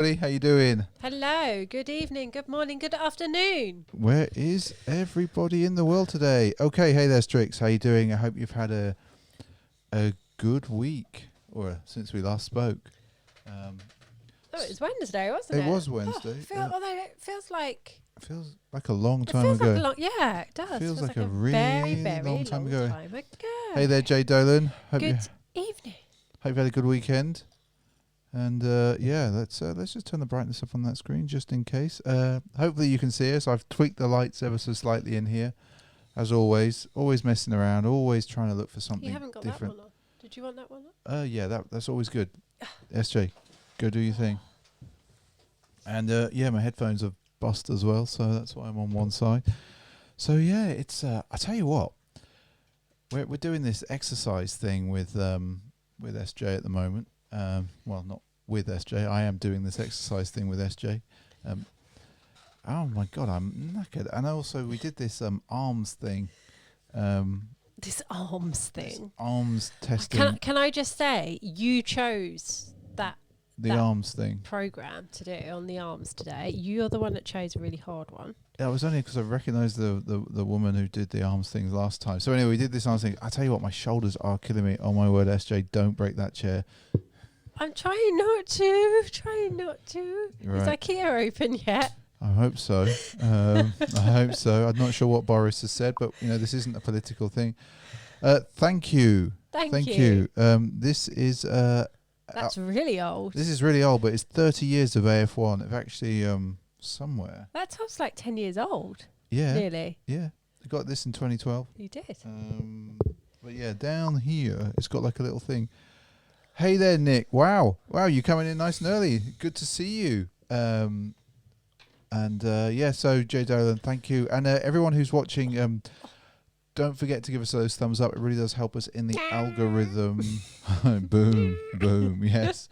How you doing? Hello, good evening, good morning, good afternoon. Where is everybody in the world today? Okay, hey there, Strix. How you doing? I hope you've had a good week, or since we last spoke. Oh, it was Wednesday, wasn't it? It was Wednesday. Although it feels like Feels like a long it time feels ago. like a long. Yeah, it does. Feels like a very, really very long time ago. Hey there, Jay Dolan. Good evening. Hope you had a good weekend. And let's just turn the brightness up on that screen just in case. Hopefully you can see us. I've tweaked the lights ever so slightly in here, as always. Always messing around. Always trying to look for something You haven't got different. that one on. Did you want that one on? Yeah, that's always good. SJ, go do your thing. And my headphones are bust as well, so that's why I'm on one side. So yeah, it's I tell you what, we're doing this exercise thing with SJ at the moment. Well, not with SJ. I am doing this exercise thing with SJ. Oh my God, I'm knackered. And also, we did this arms thing. This arms thing. Arms testing. Can I just say, you chose that arms thing program to do on the arms today. You're the one that chose a really hard one. Yeah, it was only because I recognised the woman who did the arms thing last time. So anyway, we did this arms thing. I tell you what, my shoulders are killing me. Oh my word, SJ, don't break that chair. I'm trying not to. Is Right. IKEA open yet? I hope so. I hope so. I'm not sure what Boris has said, but this isn't a political thing. Thank you. Thank you. This is That's really old. This is really old, but it's 30 years of AF1. It's actually somewhere. That sounds like 10 years old. Yeah. Really? Yeah. I got this in 2012. You did. But yeah, down here it's got like a little thing. Hey there, Nick. Wow, you coming in nice and early. Good to see you. So Jay Dolan, thank you. And everyone who's watching, don't forget to give us those thumbs up. It really does help us in the algorithm. Boom, boom, yes.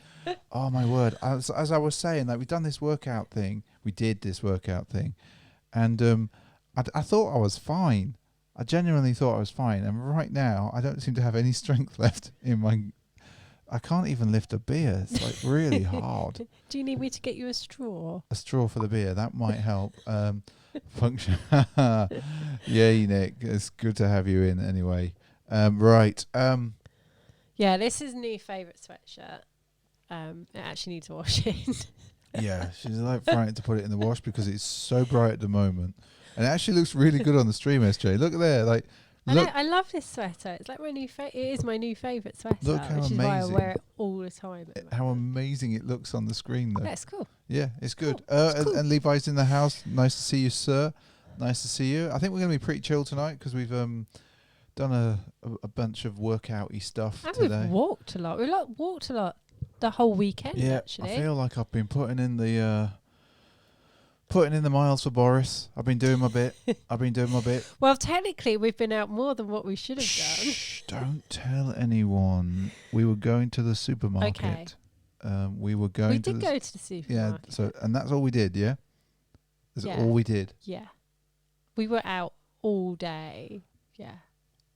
Oh, my word. As I was saying, like, we've done this workout thing. We did this workout thing. And I thought I was fine. I genuinely thought I was fine. And right now, I don't seem to have any strength left in my... I can't even lift a beer. It's like really hard. Do you need me to get you a straw? A straw for the beer. That might help. Function. Yay, Nick. It's good to have you in anyway. Right. Yeah, this is new favourite sweatshirt. It actually needs washing. Yeah, she's like frightened to put it in the wash because it's so bright at the moment. And it actually looks really good on the stream, SJ. Look there. Like, look. I love this sweater. It's like it is my new favourite sweater, Look how which is why I amazing. wear it all the time. How amazing it looks on the screen, though. Yeah, it's cool. Yeah, it's good. Cool. It's cool. And Levi's in the house. Nice to see you, sir. Nice to see you. I think we're going to be pretty chill tonight because we've done a bunch of workout-y stuff And today. we've walked a lot. Walked a lot the whole weekend, Yeah, actually. I feel like I've been putting in the miles for Boris. I've been doing my bit. Well, technically, we've been out more than what we should have done. Shh, don't tell anyone. We were going to the supermarket. Okay. We were going We to did go to the supermarket. Yeah, so and that's all we did, yeah? That's Yeah. all we did. Yeah. We were out all day. Yeah.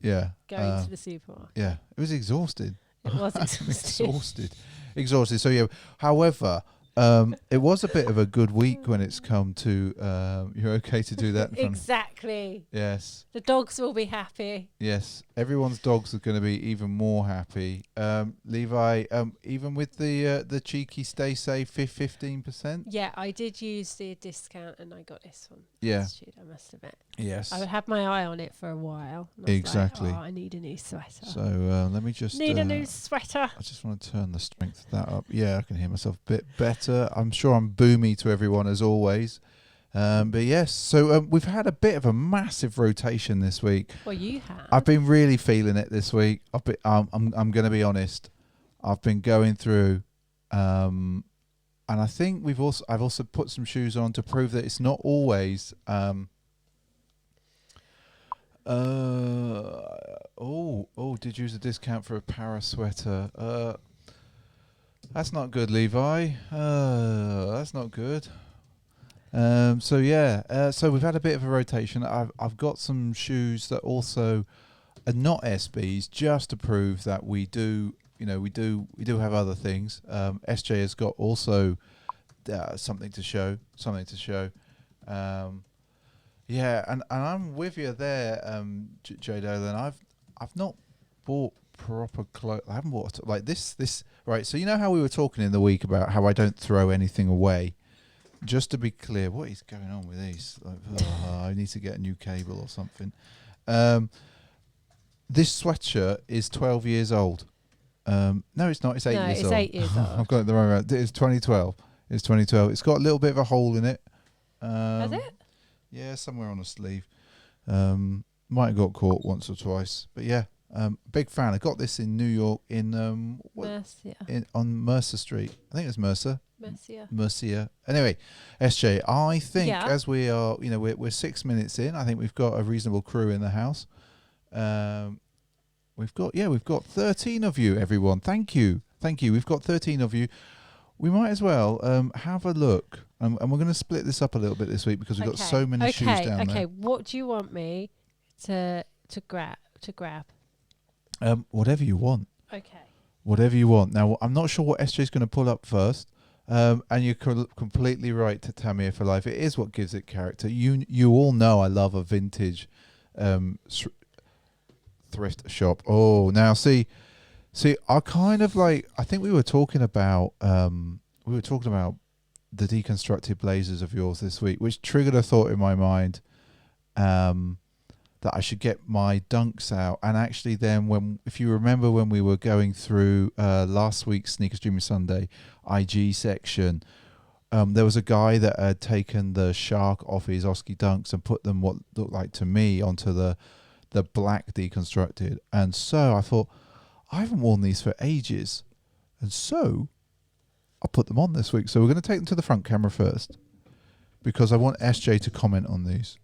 Yeah. Going to the supermarket. Yeah. It was exhausted. It was Exhausted. So yeah. However, it was a bit of a good week when it's come to you're okay to do that in front of- Exactly. Yes. The dogs will be happy. Yes. Everyone's dogs are going to be even more happy. Levi, even with the cheeky stay safe 15%. Yeah, I did use the discount and I got this one. Yeah. Stupid, I must admit. Yes. I had my eye on it for a while. And I was Exactly. like, I need a new sweater. So let me just Need a new sweater. I just want to turn the strength of that up. Yeah, I can hear myself a bit better. I'm sure I'm boomy to everyone as always. But yes, so we've had a bit of a massive rotation this week. Well, you have. I've been really feeling it this week. I'm going to be honest. I've been going through, and I think I've also put some shoes on to prove that it's not always. Did use a discount for a para sweater. That's not good, Levi. That's not good. So we've had a bit of a rotation. I've got some shoes that also are not SBs, just to prove that we do have other things. SJ has got also something to show. Yeah, and I'm with you there, J Dolan. I've not bought proper clothes. I haven't bought like this right. So you know how we were talking in the week about how I don't throw anything away. Just to be clear, what is going on with these? Like, I need to get a new cable or something. This sweatshirt is 12 years old. No, it's not. It's 8 years old. No, it's 8 years old. I've got it the wrong way. It's 2012. It's 2012. It's got a little bit of a hole in it. Has it? Yeah, somewhere on a sleeve. Might have got caught once or twice, but yeah, big fan. I got this in New York in on Mercer Street. I think it's Mercer. Mercia. Anyway, SJ, I think as we are, we're 6 minutes in. I think we've got a reasonable crew in the house. We've got 13 of you, everyone. Thank you. We've got 13 of you. We might as well have a look, and we're going to split this up a little bit this week because we've got so many shoes down there. Okay, what do you want me to grab? Whatever you want. Okay. Whatever you want. Now, I'm not sure what SJ's going to pull up first. And you're completely right to Tamir for life. It is what gives it character. You all know I love a vintage thrift shop. Oh, now see, I kind of like. I think we were talking about the deconstructed blazers of yours this week, which triggered a thought in my mind that I should get my dunks out. And actually, then if you remember when we were going through last week's Sneaker Streaming Sunday IG section, there was a guy that had taken the shark off his Oski dunks and put them what looked like to me onto the black deconstructed. And so I thought, I haven't worn these for ages, and so I'll put them on this week. So we're going to take them to the front camera first because I want SJ to comment on these.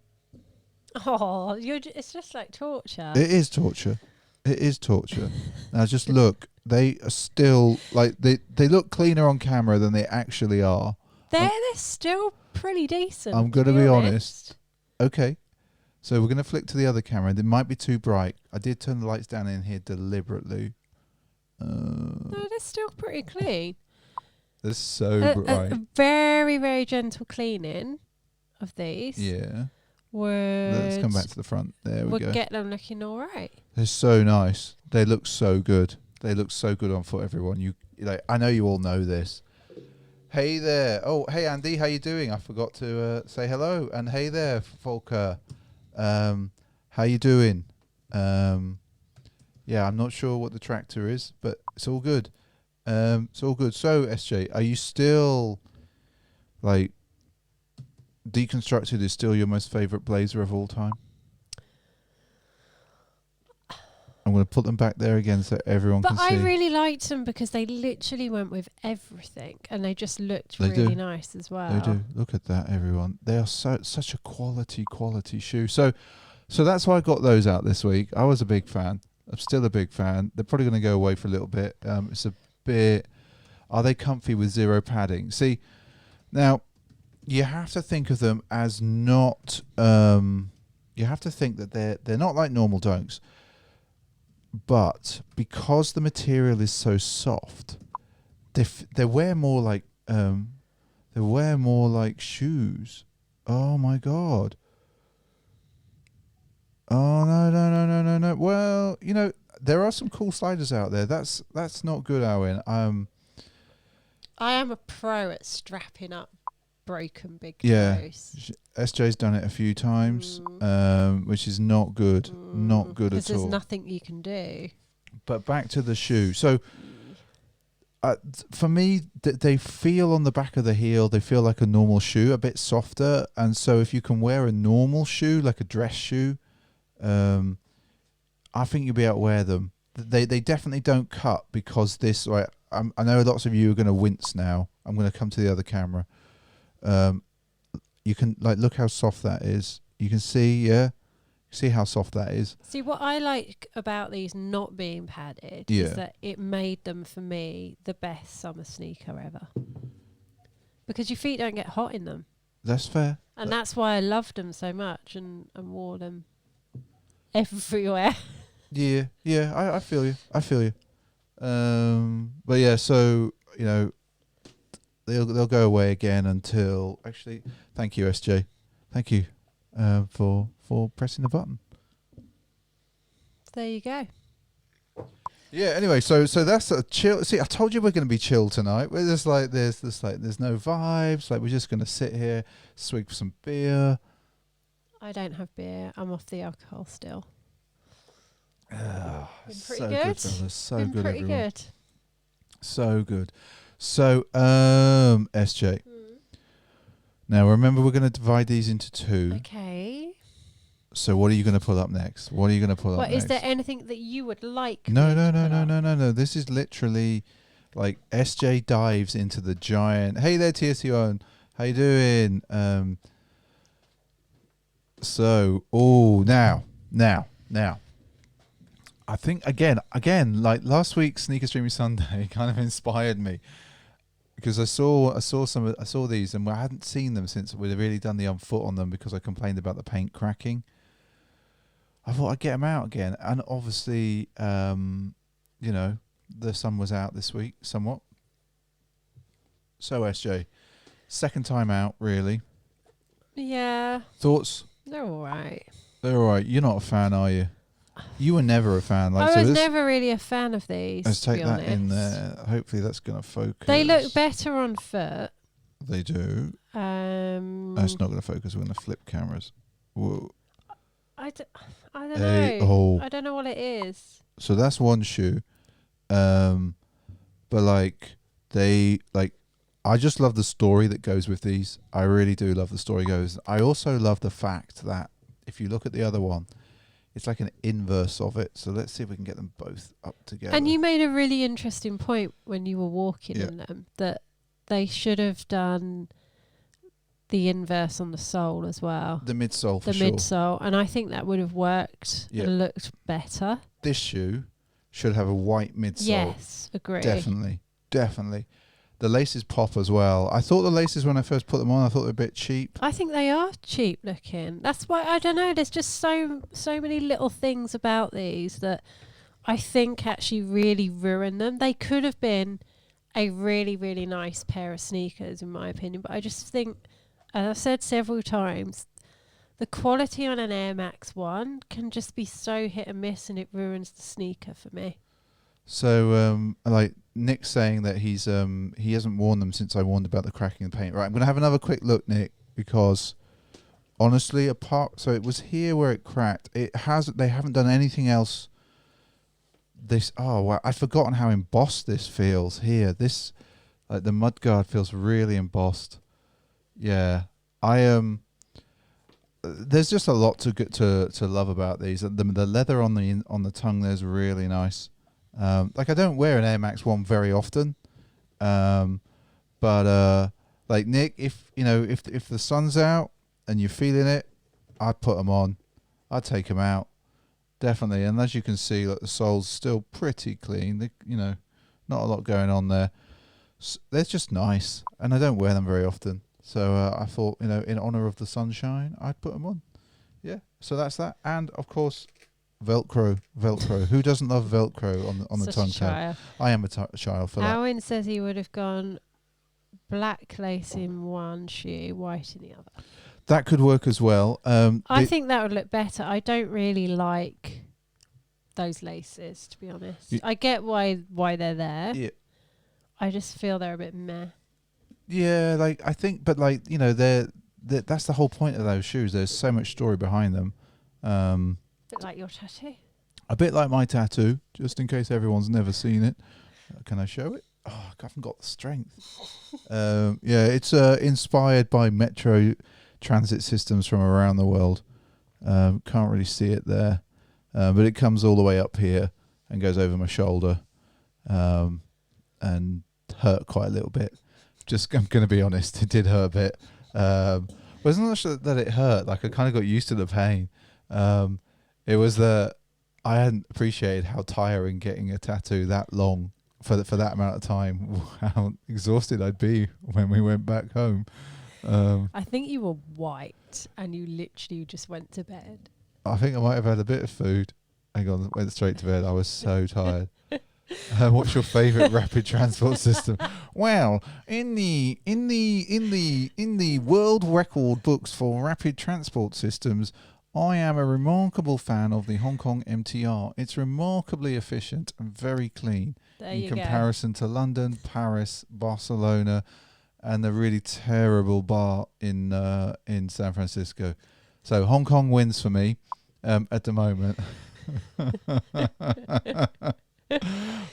Oh, it's just like torture. It is torture. Now just look. They are still like they look cleaner on camera than they actually are. They're still pretty decent. I'm going to be honest. Okay. So we're going to flick to the other camera. It might be too bright. I did turn the lights down in here deliberately. No, they're still pretty clean. They're so bright. A very, very gentle cleaning of these. Yeah. Let's come back to the front. There we go. Would get them looking all right. They're so nice. They look so good. They look so good on foot, everyone. I know you all know this. Hey there. Oh, hey Andy, how you doing? I forgot to say hello. And hey there, Volker. How you doing? Yeah, I'm not sure what the tractor is, but it's all good. So SJ, are you still like deconstructed is still your most favorite blazer of all time? I'm going to put them back there again so everyone can see. But I really liked them because they literally went with everything and they just looked really nice as well. They do. Look at that, everyone. They are such a quality shoe. So that's why I got those out this week. I was a big fan. I'm still a big fan. They're probably going to go away for a little bit. It's a bit... Are they comfy with zero padding? See, now, you have to think of them as not... you have to think that they're not like normal dunks. But because the material is so soft, they wear more like shoes. Oh my god! Oh no! Well, there are some cool sliders out there. That's not good, Owen. I am a pro at strapping up broken big toes. SJ's done it a few times, which is not good. Not good at all. There's nothing you can do. But back to the shoe. So, for me, they feel on the back of the heel, they feel like a normal shoe, a bit softer. And so if you can wear a normal shoe, like a dress shoe, I think you'll be able to wear them. They definitely don't cut because this... Right, I know lots of you are going to wince now. I'm going to come to the other camera. You can look how soft that is. You can see how soft that is. See, what I like about these not being padded is that it made them for me the best summer sneaker ever, because your feet don't get hot in them. That's fair, and that's why I loved them so much and wore them everywhere. Yeah, I feel you. But yeah, so they'll go away again until actually. Thank you, SJ. Thank you for pressing the button. There you go. Yeah. Anyway, so that's a chill. See, I told you we're going to be chill tonight. We're just like there's no vibes. Like we're just going to sit here, swig some beer. I don't have beer. I'm off the alcohol still. Been pretty so good. fellas. So Been good, pretty everyone. good. So good. So, SJ. Now remember, we're going to divide these into two. Okay. So what are you going to pull up next? What are you going to pull up next? Is there anything that you would like? No. This is literally like SJ dives into the giant. Hey there, TSU. How you doing? Now. I think again, like last week's Sneaker Streaming Sunday kind of inspired me because I saw these and I hadn't seen them since we'd really done the on foot on them because I complained about the paint cracking. I thought I'd get them out again, and obviously, the sun was out this week somewhat. So SJ, second time out, really. Yeah. Thoughts? They're all right. They're all right. You're not a fan, are you? You were never a fan. Like, I was never really a fan of these. Let's take that honest. in there. Hopefully that's going to focus. They look better on foot. They do. That's not going to focus. We're going to flip cameras. Whoa. I don't know. I don't know what it is. So that's one shoe. But I just love the story that goes with these. I really do love the story goes. I also love the fact that if you look at the other one, it's like an inverse of it. So let's see if we can get them both up together. And you made a really interesting point when you were walking in them that they should have done the inverse on the sole as well. The midsole, for the sure. midsole, and I think that would have worked and looked better. This shoe should have a white midsole. Yes, agree. Definitely. The laces pop as well. I thought the laces when I first put them on, I thought they were a bit cheap. I think they are cheap looking. That's why I don't know. There's just so many little things about these that I think actually really ruin them. They could have been a really, really nice pair of sneakers, in my opinion. But I just think, as I've said several times, the quality on an Air Max 1 can just be so hit and miss, and it ruins the sneaker for me. So, like Nick's saying that he hasn't worn them since I warned about the cracking of the paint. Right, I'm going to have another quick look, Nick, because honestly, so it was here where it cracked. They haven't done anything else. Wow, I'd forgotten how embossed this feels here. This, like the mudguard feels really embossed. Yeah, there's just a lot to love about these. The leather on the tongue there's really nice. Like I don't wear an Air Max 1 very often, but like Nick, if the sun's out and you're feeling it, I'd put them on. I'd take them out, definitely. And as you can see, like the sole's still pretty clean. Not a lot going on there. They're just nice, and I don't wear them very often. So I thought, in honor of the sunshine, I'd put them on. Yeah. So that's that, and of course, Velcro. Who doesn't love Velcro on the tongue tab? I am a child for that. Owen says he would have gone black lace in one shoe, white in the other. That could work as well. I think that would look better. I don't really like those laces, to be honest. I get why they're there. Yeah. I just feel they're a bit meh. Yeah, like I think, but like that's the whole point of those shoes. There's so much story behind them. A bit like your tattoo. A bit like my tattoo, just in case everyone's never seen it. Can I show it? Oh, I haven't got the strength. Yeah, it's inspired by metro transit systems from around the world. Can't really see it there, but it comes all the way up here and goes over my shoulder, and hurt quite a little bit. I'm going to be honest, it did hurt a bit. But it's not sure that it hurt. Like I kind of got used to the pain. It was that I hadn't appreciated how tiring getting a tattoo that long for that amount of time. How exhausted I'd be when we went back home. I think you were white and you literally just went to bed. I think I might have had a bit of food. Went straight to bed. I was so tired. What's your favourite rapid transport system? Well, in the world record books for rapid transport systems, I am a remarkable fan of the Hong Kong MTR. It's remarkably efficient and very clean in comparison to London, Paris, Barcelona, and the really terrible bar in San Francisco. So Hong Kong wins for me at the moment.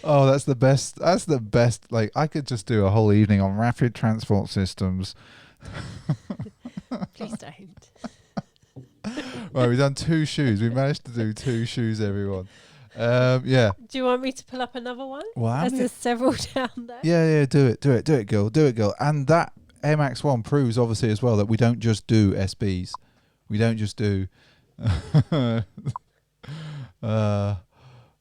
Oh, that's the best. That's the best. Like, I could just do a whole evening on rapid transport systems. Please don't. Right, we've done 2 shoes. We managed to do 2 shoes, everyone. Yeah. Do you want me to pull up another one? Well, There's several down there. Yeah, do it, girl. And that Air Max 1 proves, obviously, as well, that we don't just do SBs. We don't just do...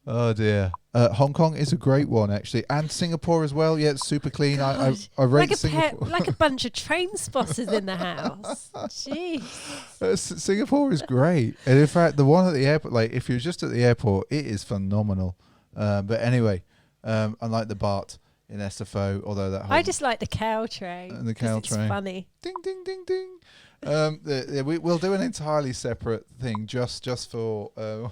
oh, dear. Hong Kong is a great one, actually. And Singapore as well. Yeah, it's super clean. I rate Singapore. Like a bunch of train spotters in the house. Jeez. Singapore is great. And in fact, the one at the airport, like, if you're just at the airport, it is phenomenal. But anyway, unlike the BART in SFO, although that I just like the cow train. And the cow train. It's funny. Ding, ding, ding, ding. We'll do an entirely separate thing just for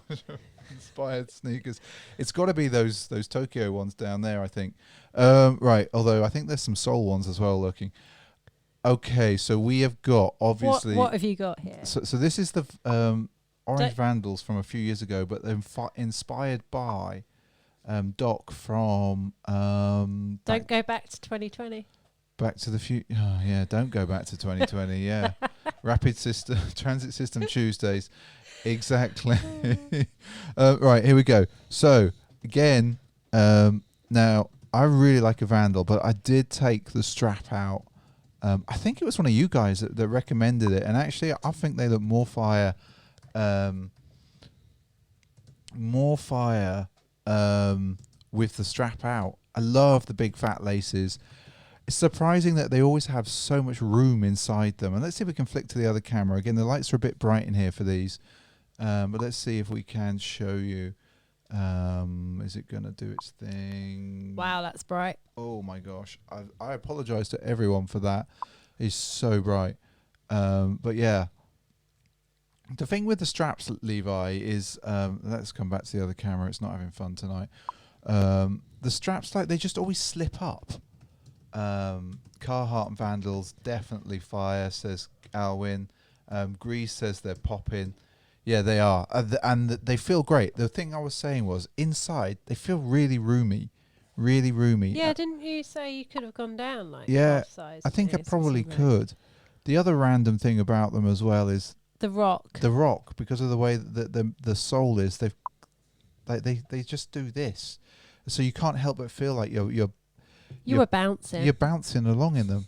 inspired sneakers. It's got to be those Tokyo ones down there, I think. Right, although I think there's some Seoul ones as well looking. Okay, so we have got, obviously... What have you got here? So this is the Orange Vandals from a few years ago, but they're inspired by Doc from... Don't go back to 2020. Back to the future. Oh, yeah, don't go back to 2020. Yeah. Rapid system, transit system Tuesdays. Exactly. Right, here we go. So, again, now, I really like a Vandal, but I did take the strap out. I think it was one of you guys that recommended it. And actually, I think they look more fire. With the strap out. I love the big fat laces. It's surprising that they always have so much room inside them. And let's see if we can flick to the other camera. Again, the lights are a bit bright in here for these. But let's see if we can show you. Is it going to do its thing? Wow, that's bright. Oh, my gosh. I apologize to everyone for that. It's so bright. But, yeah. The thing with the straps, Levi, is... let's come back to the other camera. It's not having fun tonight. The straps, like, they just always slip up. Carhartt and Vandals definitely fire, says Alwyn. Grease says they're popping. Yeah, they are. And they feel great. The thing I was saying was, inside, they feel really roomy. Really roomy. Yeah, didn't you say you could have gone down, like, half size? I think I probably could. The other random thing about them as well is... The rock. The rock, because of the way that the sole is, they just do this. So you can't help but feel like you were bouncing. You're bouncing along in them.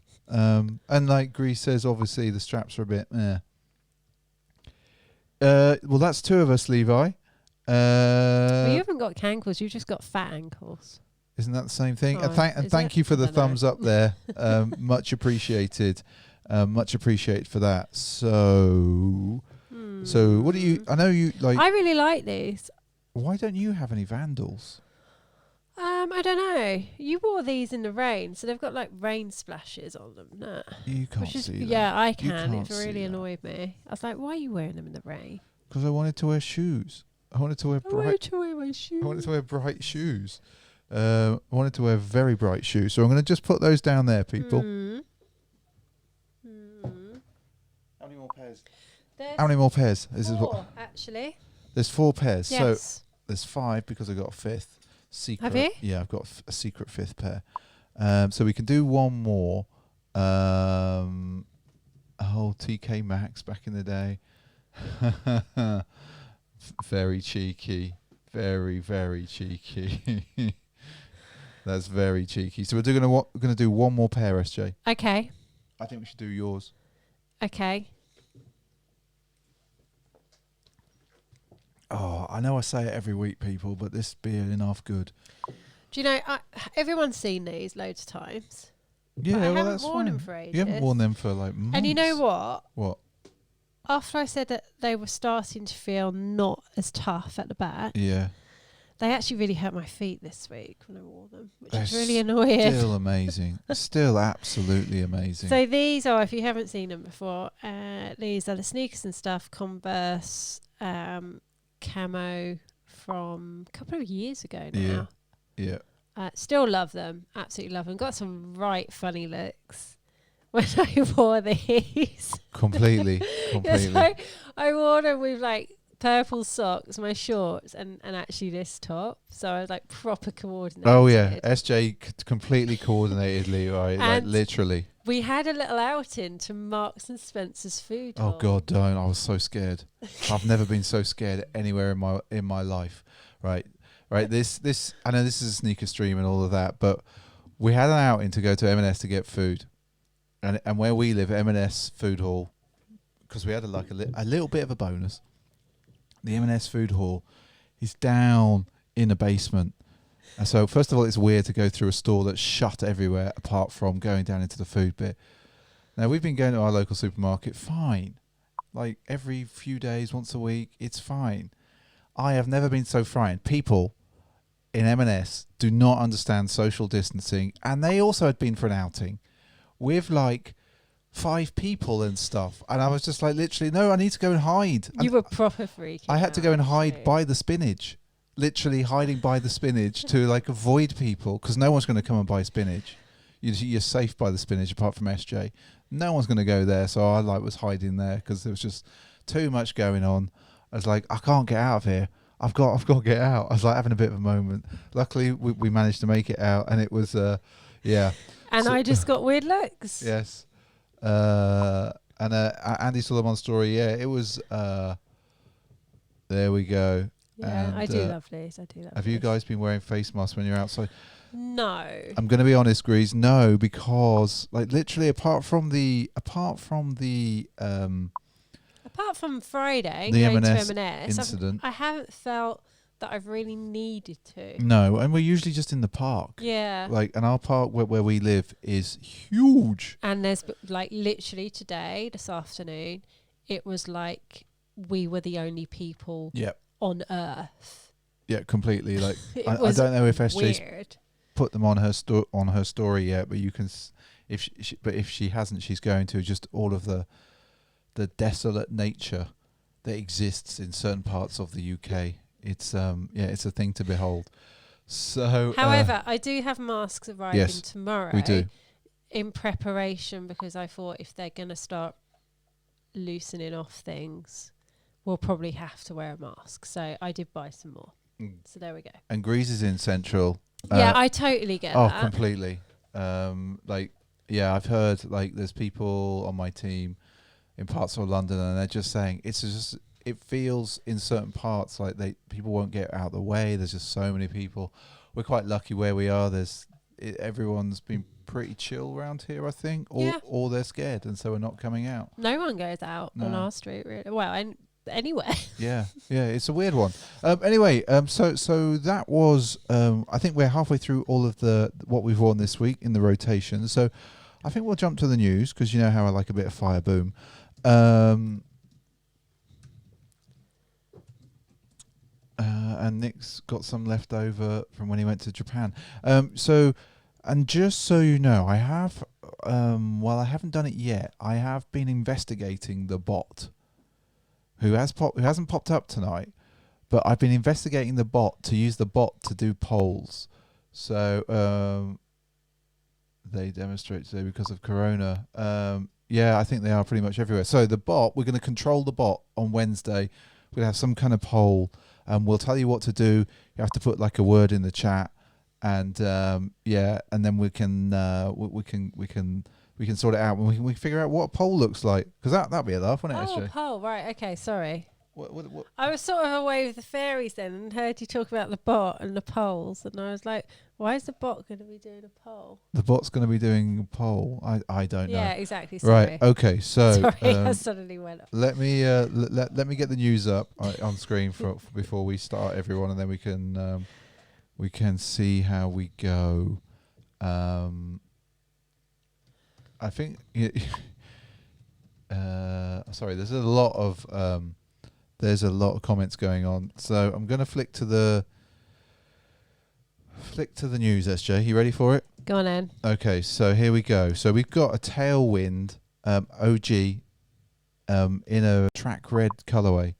And like Grease says, obviously the straps are a bit well, that's 2 of us, Levi. Well, you haven't got cankles, you've just got fat ankles. Isn't that the same thing? Oh, and thank you for the thumbs up there. Much appreciated. Much appreciated for that. So what do you... I know you like... I really like these. Why don't you have any Vandals? I don't know. You wore these in the rain, so they've got like rain splashes on them. No. You can't see that. Yeah, I can. It really annoyed me. I was like, why are you wearing them in the rain? Because I wanted to wear shoes. I wanted to wear bright... I wanted to wear my shoes. I wanted to wear bright shoes. I wanted to wear very bright shoes. So I'm going to just put those down there, people. How many more pairs? How many more pairs? This is what actually. There's 4 pairs. Yes. So there's 5 because I got a 5th secret. Have you? Yeah, I've got a secret 5th pair. So we can do one more. TK Maxx back in the day. Very cheeky. Very, very cheeky. That's very cheeky. So we're gonna do one more pair, SJ. Okay. I think we should do yours. Okay. Oh, I know I say it every week, people, but this being half good. Do you know, everyone's seen these loads of times. Yeah, well, that's fine. I haven't worn them for ages. You haven't worn them for like months. And you know what? What? After I said that they were starting to feel not as tough at the back, yeah, They actually really hurt my feet this week when I wore them, which They're is really annoying. Still amazing. Still absolutely amazing. So these are, if you haven't seen them before, these are the Sneakers and Stuff Converse camo from a couple of years ago now. Yeah. Still love them. Absolutely love them. Got some right funny looks when I wore these. Completely. So I wore them with like purple socks, my shorts, and actually this top. So I was like proper coordinated. Oh yeah, SJ completely coordinated, right? Like And literally. we had a little outing to Marks and Spencer's food hall. Oh God, don't! I was so scared. I've never been so scared anywhere in my life. Right. This. I know this is a sneaker stream and all of that, but we had an outing to go to M&S to get food, and where we live, M&S food hall, because we had a little bit of a bonus. The M&S food hall is down in the basement. And so, first of all, it's weird to go through a store that's shut everywhere apart from going down into the food bit. Now, we've been going to our local supermarket, fine. Like every few days, once a week, it's fine. I have never been so frightened. People in M&S do not understand social distancing. And they also had been for an outing with like 5 people and stuff, and I was just like, literally, no, I need to go and hide. You were proper freaking I had to go and hide too. by the spinach, literally hiding by the spinach to like avoid people, because no one's going to come and buy spinach. You're safe by the spinach apart from SJ. No one's going to go there, so I like was hiding there because there was just too much going on. I was like, I can't get out of here. I've got to get out. I was like having a bit of a moment. Luckily, we managed to make it out, and it was yeah. And so, I just got weird looks. Yes. And Andy Sullivan's story, yeah, it was there we go. Yeah, and, I do love these. Have you guys been wearing face masks when you're outside? No. I'm going to be honest, Grease, no, because like literally apart from the apart from Friday the going M&S to M&S incident, I haven't felt that I've really needed to. no, and we're usually just in the park. Yeah. Like, and our park where we live is huge. And there's like literally today, this afternoon, it was like we were the only people on Earth. Yeah, completely. Like I was don't know if SJ's weird. put them on her story yet, but you can if she hasn't, she's going to. Just all of the desolate nature that exists in certain parts of the UK. It's it's a thing to behold. So however, I do have masks arriving tomorrow. We do. In preparation, because I thought if they're going to start loosening off things, we'll probably have to wear a mask. So I did buy some more. So there we go. And Grease is in Central. Yeah, I totally get that. Oh, completely. Like, yeah, I've heard like there's people on my team in parts of London, and they're just saying it feels in certain parts like people won't get out of the way. There's just so many people. We're quite lucky where we are. Everyone's been pretty chill around here, I think, or they're scared, and so we're not coming out. No one goes out on our street, really. Well, anywhere. Yeah, it's a weird one. Anyway, so that was. I think we're halfway through all of what we've worn this week in the rotation. So I think we'll jump to the news, because you know how I like a bit of fire boom. And Nick's got some left over from when he went to Japan. And just so you know, I have, while I haven't done it yet, I have been investigating the bot, who hasn't popped up tonight, but I've been investigating the bot to use the bot to do polls. So they demonstrate today because of Corona. Yeah, I think they are pretty much everywhere. So the bot, we're going to control the bot on Wednesday. We're going to have some kind of poll. We'll tell you what to do. You have to put like a word in the chat, and and then we can sort it out, and we can figure out what a poll looks like, because that'd be a laugh, wouldn't it? Oh, SJ? a poll, right? Okay, sorry. What? I was sort of away with the fairies then, and heard you talk about the bot and the polls, and I was like, why is the bot going to be doing a poll? The bot's going to be doing a poll. I don't know. Yeah, exactly. Sorry. Right. Okay. So sorry, I suddenly went up. let me let me get the news up on screen before we start, everyone, and then we can see how we go. I think. Sorry, there's a lot of comments going on, so I'm going to flick to the Flick to the news, SJ. You ready for it? Go on then. Okay, so here we go. So we've got a Tailwind OG in a track red colorway,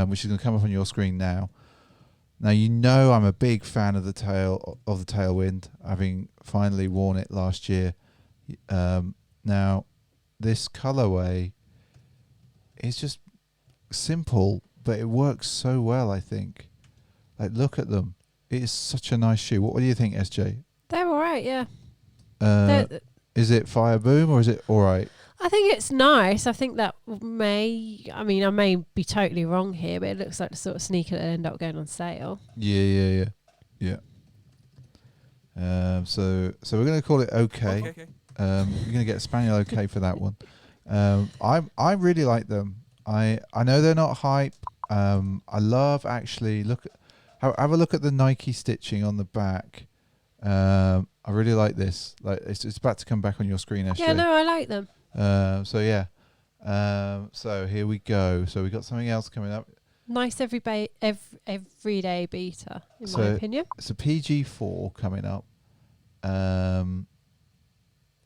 which is going to come up on your screen now. Now you know I'm a big fan of the Tailwind, having finally worn it last year. Now this colorway is just simple, but it works so well. I think. Like, look at them. It is such a nice shoe. What do you think, SJ? They're all right, yeah. Is it fire boom or is it all right? I think it's nice. I think that I may be totally wrong here, but it looks like the sort of sneaker that end up going on sale. Yeah. So we're going to call it okay. You're going to get a Spaniel okay for that one. I really like them. I know they're not hype. I love actually have a look at the Nike stitching on the back. I really like this. Like it's about to come back on your screen, SJ. Yeah, no, I like them. So here we go. So we got something else coming up. Nice everyday beater, in my opinion. It's a PG4 coming up.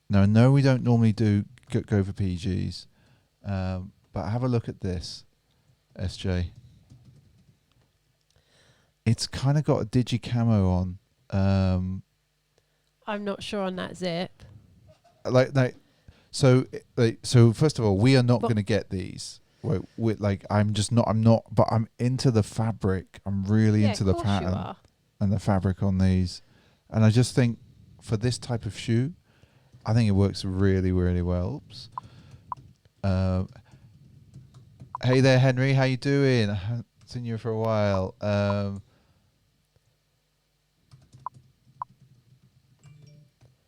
No, we don't normally go for PGs. But have a look at this, SJ. It's kind of got a digi camo on. I'm not sure on that zip. So first of all, we are not going to get these. But I'm into the fabric. I'm really into the pattern and the fabric on these. And I just think for this type of shoe, I think it works really, really well. Oops. Hey there, Henry. How you doing? I haven't seen you for a while.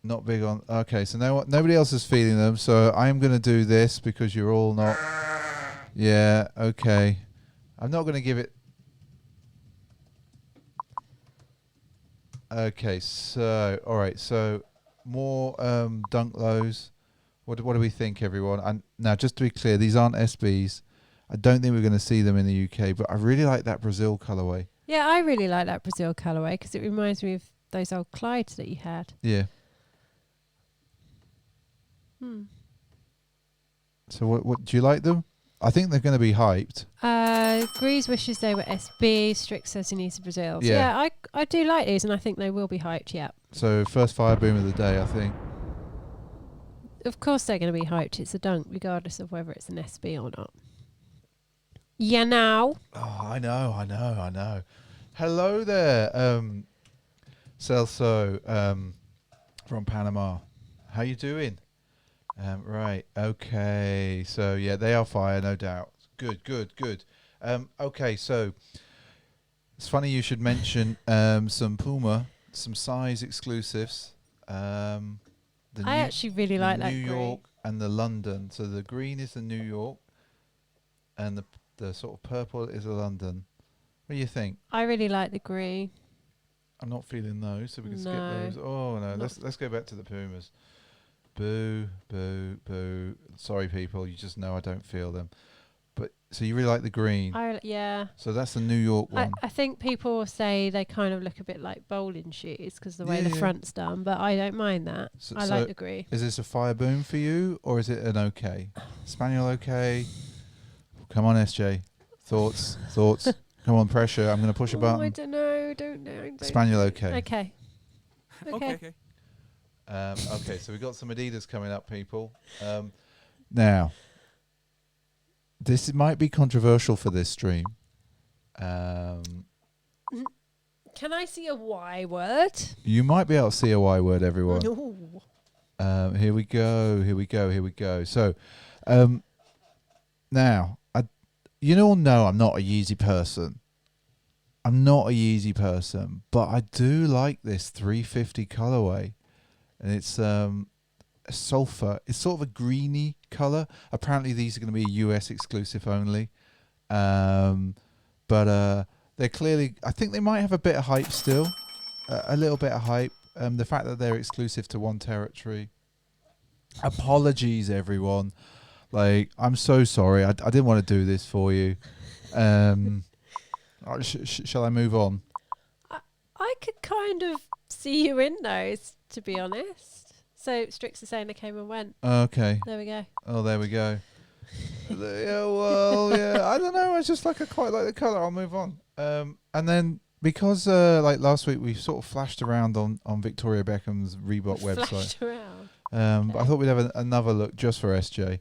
Not big on. Okay, so nobody else is feeling them. So I'm going to do this because you're all not. Yeah. Okay. I'm not going to give it. Okay. So all right. So more dunk lows. What do we think, everyone? And now, just to be clear, these aren't SBs. I don't think we're going to see them in the UK, but I really like that Brazil colorway. Yeah, I really like that Brazil colorway because it reminds me of those old Clydes that you had. Yeah. So what do you like them? I think they're going to be hyped. Grease wishes they were SB. Strick says he needs a Brazil. So yeah, I do like these, and I think they will be hyped. Yeah. So first fire boom of the day, I think. Of course they're going to be hyped. It's a dunk, regardless of whether it's an SB or not. Yeah, now. Oh, I know. Hello there, Celso, from Panama. How you doing? Right. Okay. So yeah, they are fire, no doubt. Good. Okay. So it's funny you should mention some Puma, some size exclusives. I actually really like that New York green. and the London. So the green is the New York, and the sort of purple is the London. What do you think? I really like the green. I'm not feeling those, so we can skip those. Oh no, let's go back to the Pumas. Boo. Sorry, people. You just know I don't feel them. But so you really like the green? Yeah. So that's the New York one. I think people say they kind of look a bit like bowling shoes because the way the front's done, but I don't mind that. So I like the green. Is this a fire boom for you, or is it an okay? Spaniel okay? Come on, SJ. Thoughts. Come on, pressure. I'm going to push a button. I don't know. Don't know. Spaniel okay? Okay. Okay, so we've got some Adidas coming up, people. Now, this might be controversial for this stream. Can I see a Y word? You might be able to see a Y word, everyone. No. Here we go. So, now, you all know I'm not a Yeezy person. But I do like this 350 colorway. And it's sulfur. It's sort of a greeny color. Apparently, these are going to be US exclusive only. But they're clearly. I think they might have a bit of hype still, a little bit of hype. The fact that they're exclusive to one territory. Apologies, everyone. I'm so sorry. I didn't want to do this for you. Shall I move on? I could kind of see you in those, to be honest. So Strix is saying they came and went. Okay. There we go. Oh, there we go. Yeah, well, yeah. I don't know. I just I quite like the colour. I'll move on. And then because like last week we sort of flashed around on Victoria Beckham's Reebok website. Flashed around. But I thought we'd have another look just for SJ.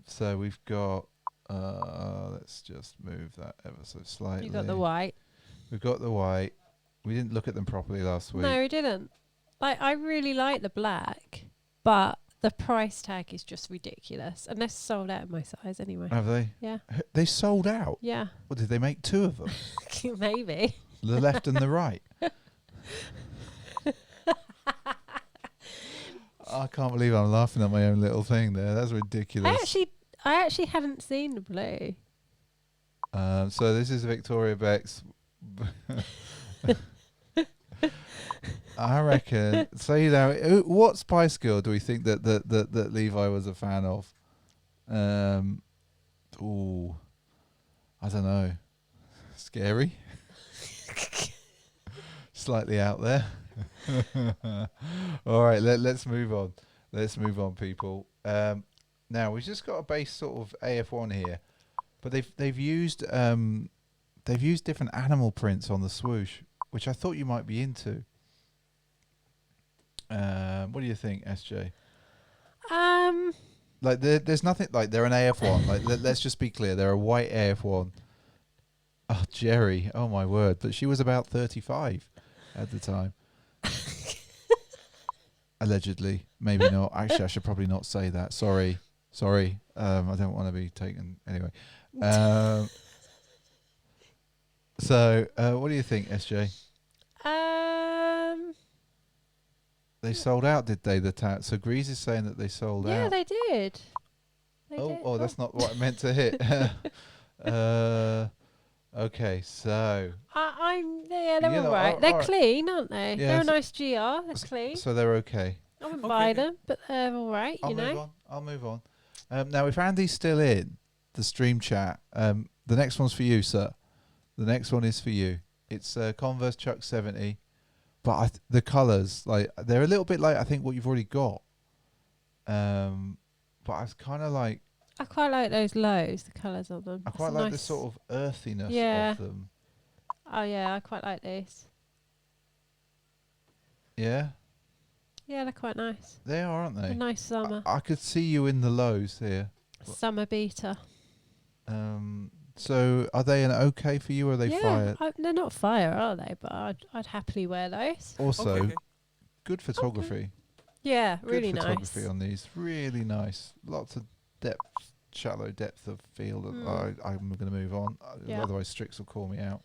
So we've got. Let's just move that ever so slightly. You got the white. We've got the white. We didn't look at them properly last week. No, we didn't. Like, I really like the black, but the price tag is just ridiculous. And they're sold out in my size anyway. Have they? Yeah. They sold out? Yeah. What, did they make two of them? Maybe. The left and the right? I can't believe I'm laughing at my own little thing there. That's ridiculous. I actually hadn't seen the blue. So this is Victoria Beck's. I reckon. So what Spice Girl do we think that Levi was a fan of? Ooh, I don't know. Scary. Slightly out there. All right, let's move on. Let's move on, people. Now we've just got a base sort of AF1 here, but they've used different animal prints on the swoosh, which I thought you might be into. What do you think, SJ? Like there's nothing like they're an AF1. Like let's just be clear, they're a white AF1. Oh, Jerry! Oh my word! But she was about 35 at the time. Allegedly, maybe not. Actually, I should probably not say that. Sorry. I don't want to be taken anyway. So, what do you think, SJ? They sold out, did they? So Grease is saying that they sold out. Yeah, they did. They did. Oh, that's not what I meant to hit. Okay, so they're all right. They're clean, aren't they? Yeah, they're a nice GR. They're clean. So they're okay. I wouldn't buy them, but they're all right. I'll move on. Now, if Andy's still in the stream chat, the next one's for you, sir. The next one is for you. It's Converse Chuck 70, but the colours, like, they're a little bit like I think what you've already got. But I was kind of like. I quite like those lows, the colours on them. I quite like the sort of earthiness of them. Oh yeah, I quite like these. Yeah. Yeah, they're quite nice. They are, aren't they? A nice summer. I could see you in the lows here. Summer beater. So are they an okay for you, or are they fire? They're not fire, are they? But I'd happily wear those. Also, good photography. Yeah, good really photography nice. on these. Really nice. Lots of depth, shallow depth of field. I'm going to move on. Otherwise, Strix will call me out.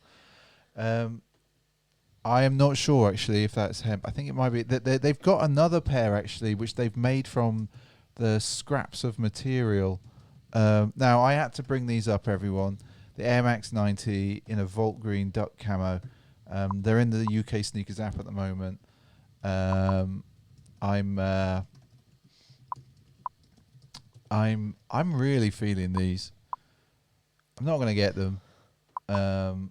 I am not sure actually if that's hemp. I think it might be. They've got another pair actually, which they've made from the scraps of material. Now I had to bring these up, everyone. The Air Max 90 in a Volt Green duck camo. They're in the UK sneakers app at the moment. I'm really feeling these. I'm not going to get them. I'm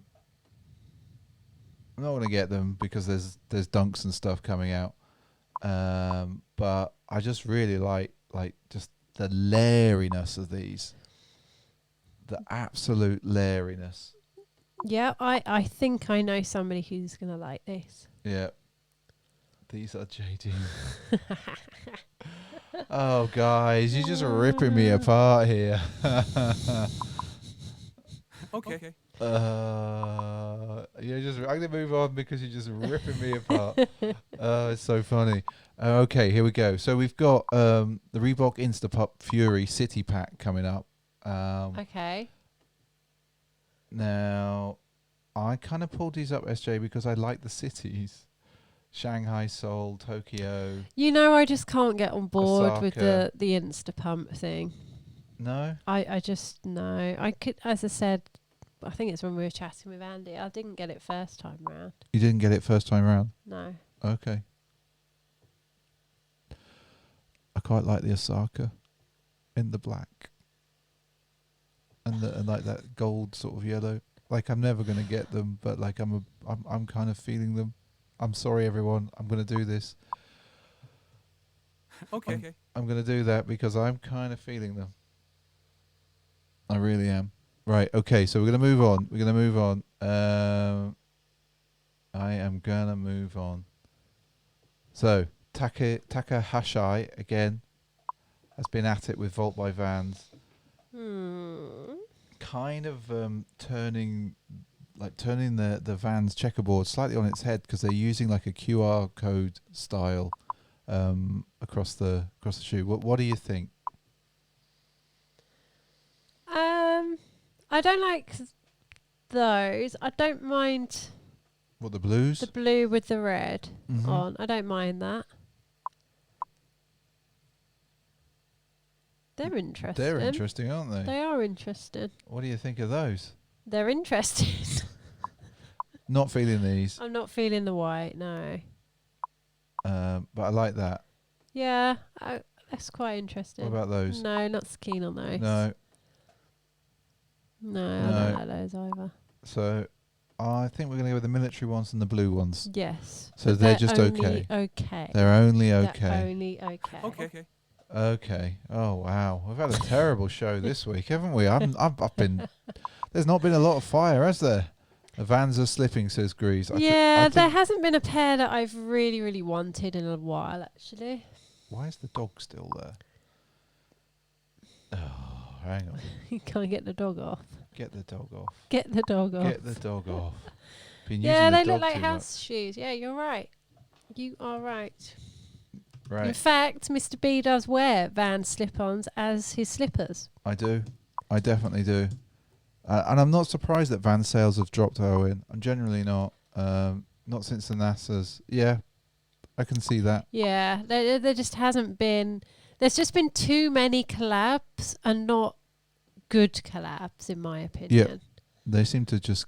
not going to get them because there's dunks and stuff coming out. But I just really like just the layeriness of these. The absolute layeriness. Yeah, I think I know somebody who's going to like this. Yeah. These are JD. Oh, guys, you're just ripping me apart here. Okay. I'm gonna move on because you're just ripping me apart. It's so funny. Okay, here we go. So we've got the Reebok Instapop Fury City Pack coming up. Okay. Now, I kind of pulled these up, SJ, because I like the cities. Shanghai, Seoul, Tokyo. I just can't get on board with Osaka. the Instapump thing. No? I just no. I could, as I said, I think it's when we were chatting with Andy. I didn't get it first time round. You didn't get it first time round? No. Okay. I quite like the Osaka in the black. And like that gold sort of yellow. Like I'm never gonna get them, but like I'm kind of feeling them. I'm sorry, everyone. I'm going to do this. Okay. I'm going to do that because I'm kind of feeling them. I really am. Right. Okay. So we're going to move on. I am going to move on. So Takahashi again has been at it with Vault by Vans. Kind of turning the Vans checkerboard slightly on its head because they're using like a QR code style across the shoe. What do you think? I don't like those. I don't mind What, the blues? the blue with the red Mhm. on. I don't mind that. They're interesting. They're interesting, aren't they? They are interesting. What do you think of those? They're interesting. Not feeling these, I'm not feeling the white, no. but I like that. Yeah, that's quite interesting. What about those? No, not so keen on those. No. No, I No. don't like those either. So I think we're going to go with the military ones and the blue ones. Yes. So but they're just only okay. okay. They're only They're okay. only okay. Okay. Okay. Oh wow, we've had a terrible show this week, haven't we? I've been. There's not been a lot of fire, has there? The Vans are slipping, says Grease. Yeah, there hasn't been a pair that I've really, really wanted in a while, actually. Why is the dog still there? Oh, hang on. You can't get the dog off. Get the dog off. Get the dog off. Get the dog off. Been Yeah, using the they look dog like too house shoes. Yeah, you're right. You are right. much. Right. In fact, Mr. B does wear Vans slip-ons as his slippers. I do. I definitely do. And I'm not surprised that Vans sales have dropped, Owen. I'm generally not. Not since the NASA's. Yeah, I can see that. Yeah, there just hasn't been... There's just been too many collabs and not good collabs, in my opinion. They seem to just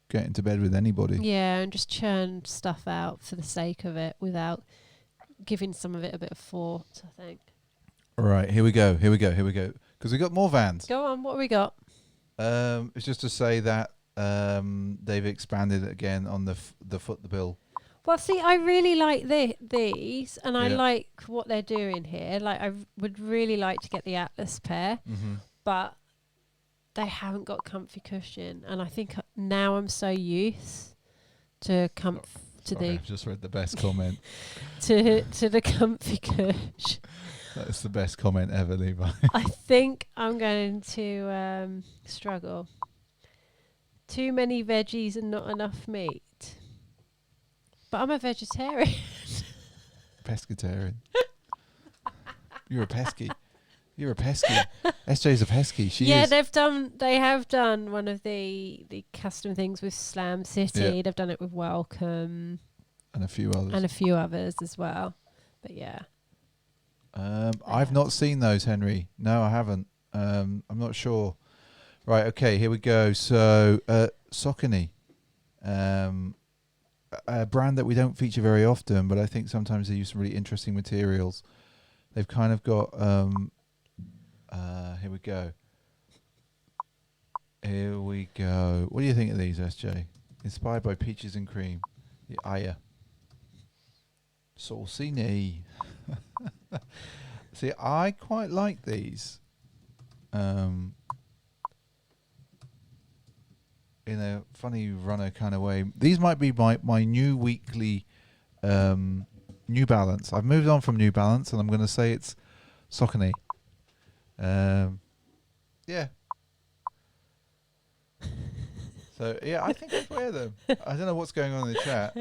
get into bed with anybody. Yeah, and just churn stuff out for the sake of it without giving some of it a bit of thought, I think. All right, here we go. Because we got more Vans. Go on, what have we got? It's just to say that they've expanded again on the foot the bill. Well, see, I really like these, and I Yeah. like what they're doing here. Like, I would really like to get the Atlas pair, but they haven't got comfy cushion, and I think now I'm so used to Sorry, I've just read the best comment. to the comfy cush. That's the best comment ever, Levi. I think I'm going to struggle. Too many veggies and not enough meat. But I'm a vegetarian. Pescatarian. You're a pesky. SJ's a pesky. She is. They have done one of the custom things with Slam City. Yeah. They've done it with Welcome And a few others. and a few others as well. But yeah. I've not seen those, Henry. No, I haven't. I'm not sure. Right, okay, here we go. So, Saucony, a brand that we don't feature very often, but I think sometimes they use some really interesting materials. They've kind of got, here we go. What do you think of these, SJ? Inspired by peaches and cream. The Aya. Saucy knee. See, I quite like these. In a funny runner kind of way. These might be my new weekly New Balance. I've moved on from New Balance, and I'm going to say it's Saucony. Yeah. So, yeah, I think I'd wear them. I don't know what's going on in the chat.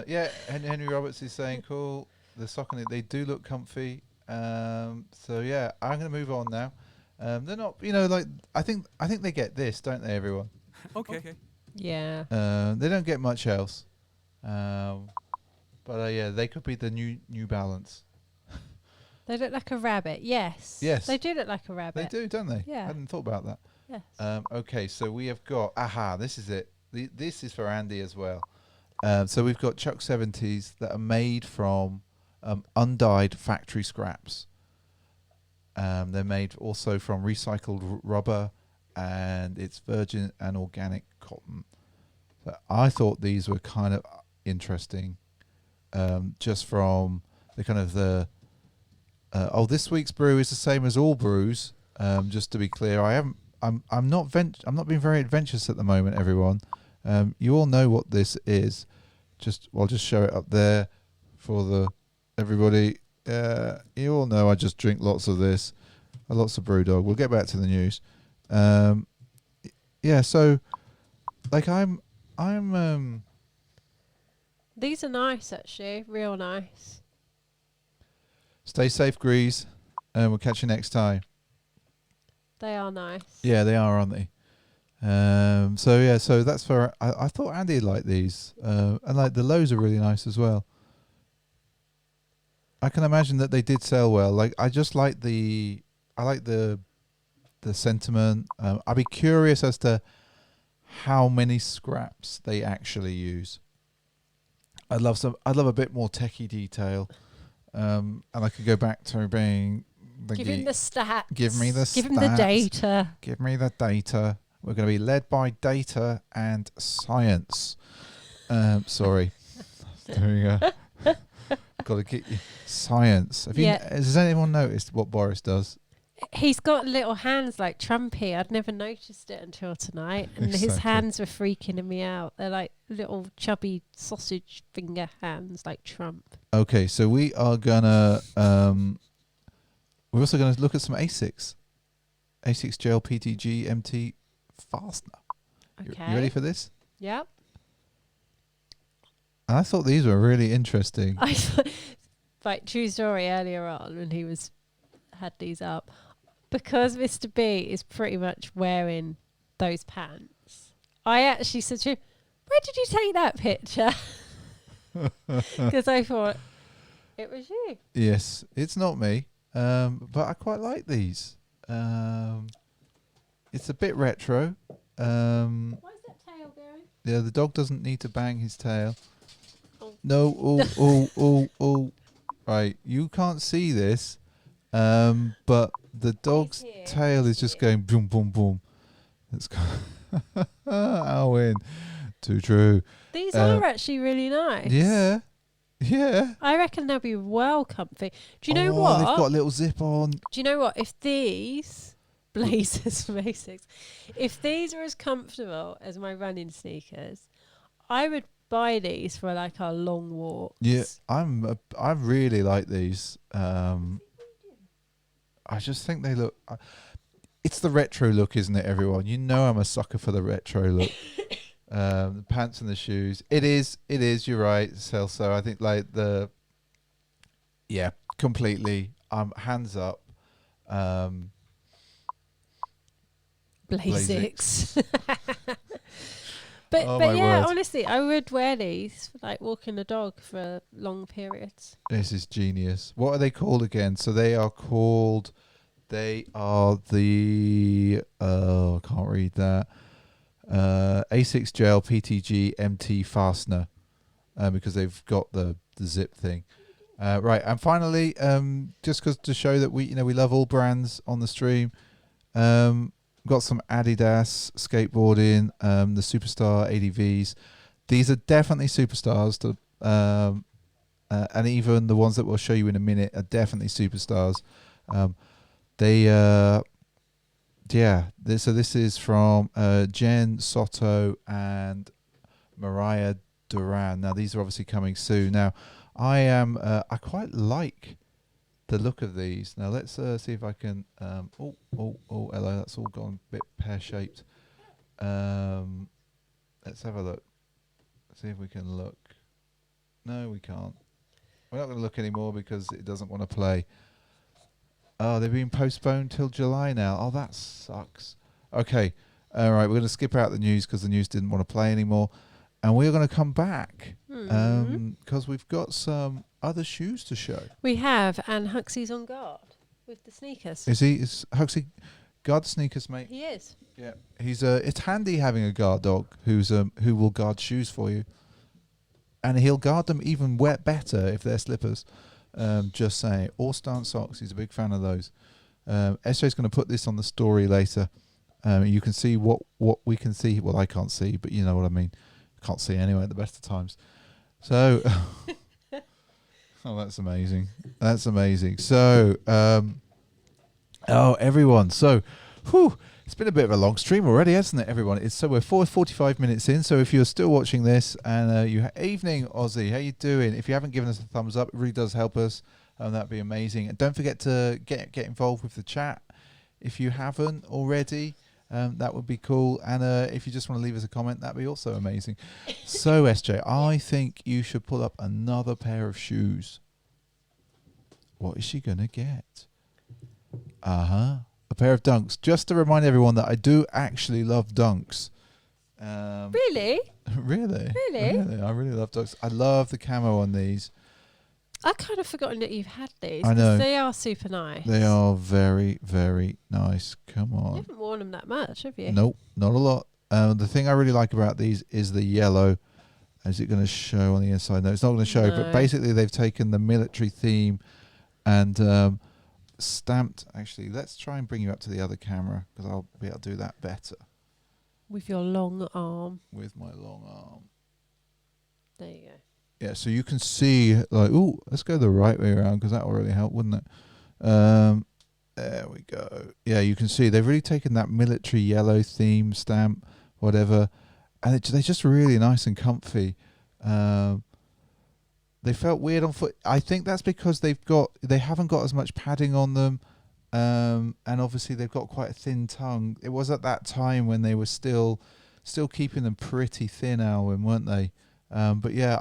Yeah, Henry Roberts is saying, cool. The Saucony, they do look comfy. So, yeah, I'm going to move on now. They're not, like, I think they get this, don't they, everyone? Okay. Yeah. They don't get much else. But, yeah, they could be the New Balance. They look like a rabbit. Yes. Yes. They do look like a rabbit. They do, don't they? Yeah. I hadn't thought about that. Yes. Okay, so we have got, this is it. This is for Andy as well. So we've got Chuck 70s that are made from undyed factory scraps. They're made also from recycled rubber, and it's virgin and organic cotton. So I thought these were kind of interesting. just from the kind of the. This week's brew is the same as all brews. Just to be clear, I'm not being very adventurous at the moment, everyone. You all know what this is. I'll just show it up there for everybody. You all know I just drink lots of this, lots of BrewDog. We'll get back to the news. So like I'm These are nice, actually, real nice. Stay safe, Grease, and we'll catch you next time. They are nice. Yeah, they are, aren't they? So that's for. I thought Andy would like these, and like the lows are really nice as well. I can imagine that they did sell well. Like I like the sentiment. I'd be curious as to how many scraps they actually use. I'd love a bit more techie detail, and I could go back to being. Give him the stats. Give me the stats. Give him the data. Give me the data. We're going to be led by data and science. Sorry. There we go. Got to get you. Science. Has anyone noticed what Boris does? He's got little hands like Trumpy. I'd never noticed it until tonight. And his hands were freaking me out. They're like little chubby sausage finger hands like Trump. Okay, so we are going to... we're also going to look at some ASICs. ASICs Gel PTG MT Fastener. Okay. You ready for this? Yep. And I thought these were really interesting. Like true story earlier on when he had these up. Because Mr. B is pretty much wearing those pants, I actually said to him, "Where did you take that picture?" Because I thought it was you. Yes, it's not me. But I quite like these. It's a bit retro. Why is that tail going? Yeah, the dog doesn't need to bang his tail. Oh. No, oh. Right, you can't see this, but the dog's tail is just going boom, boom, boom. It's Alwyn, too true. These are actually really nice. Yeah. I reckon they'll be well comfy. Do you know what? They've got a little zip on. Do you know what? If these blazers from Basics, if these are as comfortable as my running sneakers, I would buy these for like our long walks. Yeah, I really like these. I just think they look. It's the retro look, isn't it, everyone? You know I'm a sucker for the retro look. The pants and the shoes. It is. You're right, Celso. I think like completely. Hands up. Basics. But my yeah, word. honestly, I would wear these for like walking the dog for long periods. This is genius. What are they called again? So they are the I can't read that. A6 Gel PTG MT Fastener, because they've got the zip thing. Right, and finally, just to show that we love all brands on the stream, got some Adidas skateboarding, the Superstar ADVs. These are definitely superstars, and even the ones that we'll show you in a minute are definitely superstars. So this is from Jen Soto and Mariah Duran. Now these are obviously coming soon. Now I quite like the look of these. Now let's see if I can. Hello, that's all gone a bit pear-shaped. Let's have a look. See if we can look. No, we can't. We're not going to look anymore because it doesn't want to play. Oh, they've been postponed till July now. Oh, that sucks. Okay. All right, we're going to skip out the news because the news didn't want to play anymore. And we're going to come back because we've got some other shoes to show. We have, and Huxley's on guard with the sneakers. Is Huxley guard sneakers, mate? He is. Yeah. It's handy having a guard dog who will guard shoes for you. And he'll guard them even better if they're slippers. Just saying. Or stance socks. He's a big fan of those. SJ's going to put this on the story later. You can see what we can see. Well, I can't see, but you know what I mean. Can't see anyway at the best of times. So Oh, that's amazing. That's amazing. So, everyone. So, it's been a bit of a long stream already, hasn't it, everyone? We're 45 minutes in. So if you're still watching this and evening, Aussie, how you doing? If you haven't given us a thumbs up, it really does help us. That'd be amazing. And don't forget to get involved with the chat if you haven't already. That would be cool. And if you just want to leave us a comment, that'd be also amazing. So, SJ, I think you should pull up another pair of shoes. What is she going to get? A pair of Dunks. Just to remind everyone that I do actually love Dunks. Really? Really? I really love Dunks. I love the camo on these. I kind of forgotten that you've had these. I know. They are super nice. They are very, very nice. Come on. You haven't worn them that much, have you? Nope, not a lot. The thing I really like about these is the yellow. Is it going to show on the inside? No, it's not going to show. No. But basically, they've taken the military theme and stamped. Actually, let's try and bring you up to the other camera because I'll be able to do that better. With your long arm. With my long arm. There you go. Yeah, so you can see, like, let's go the right way around because that will really help, wouldn't it? There we go. Yeah, you can see they've really taken that military yellow theme stamp, whatever, and they're just really nice and comfy. They felt weird on foot. I think that's because they haven't got as much padding on them, and obviously they've got quite a thin tongue. It was at that time when they were still keeping them pretty thin, Alwyn, weren't they? But yeah,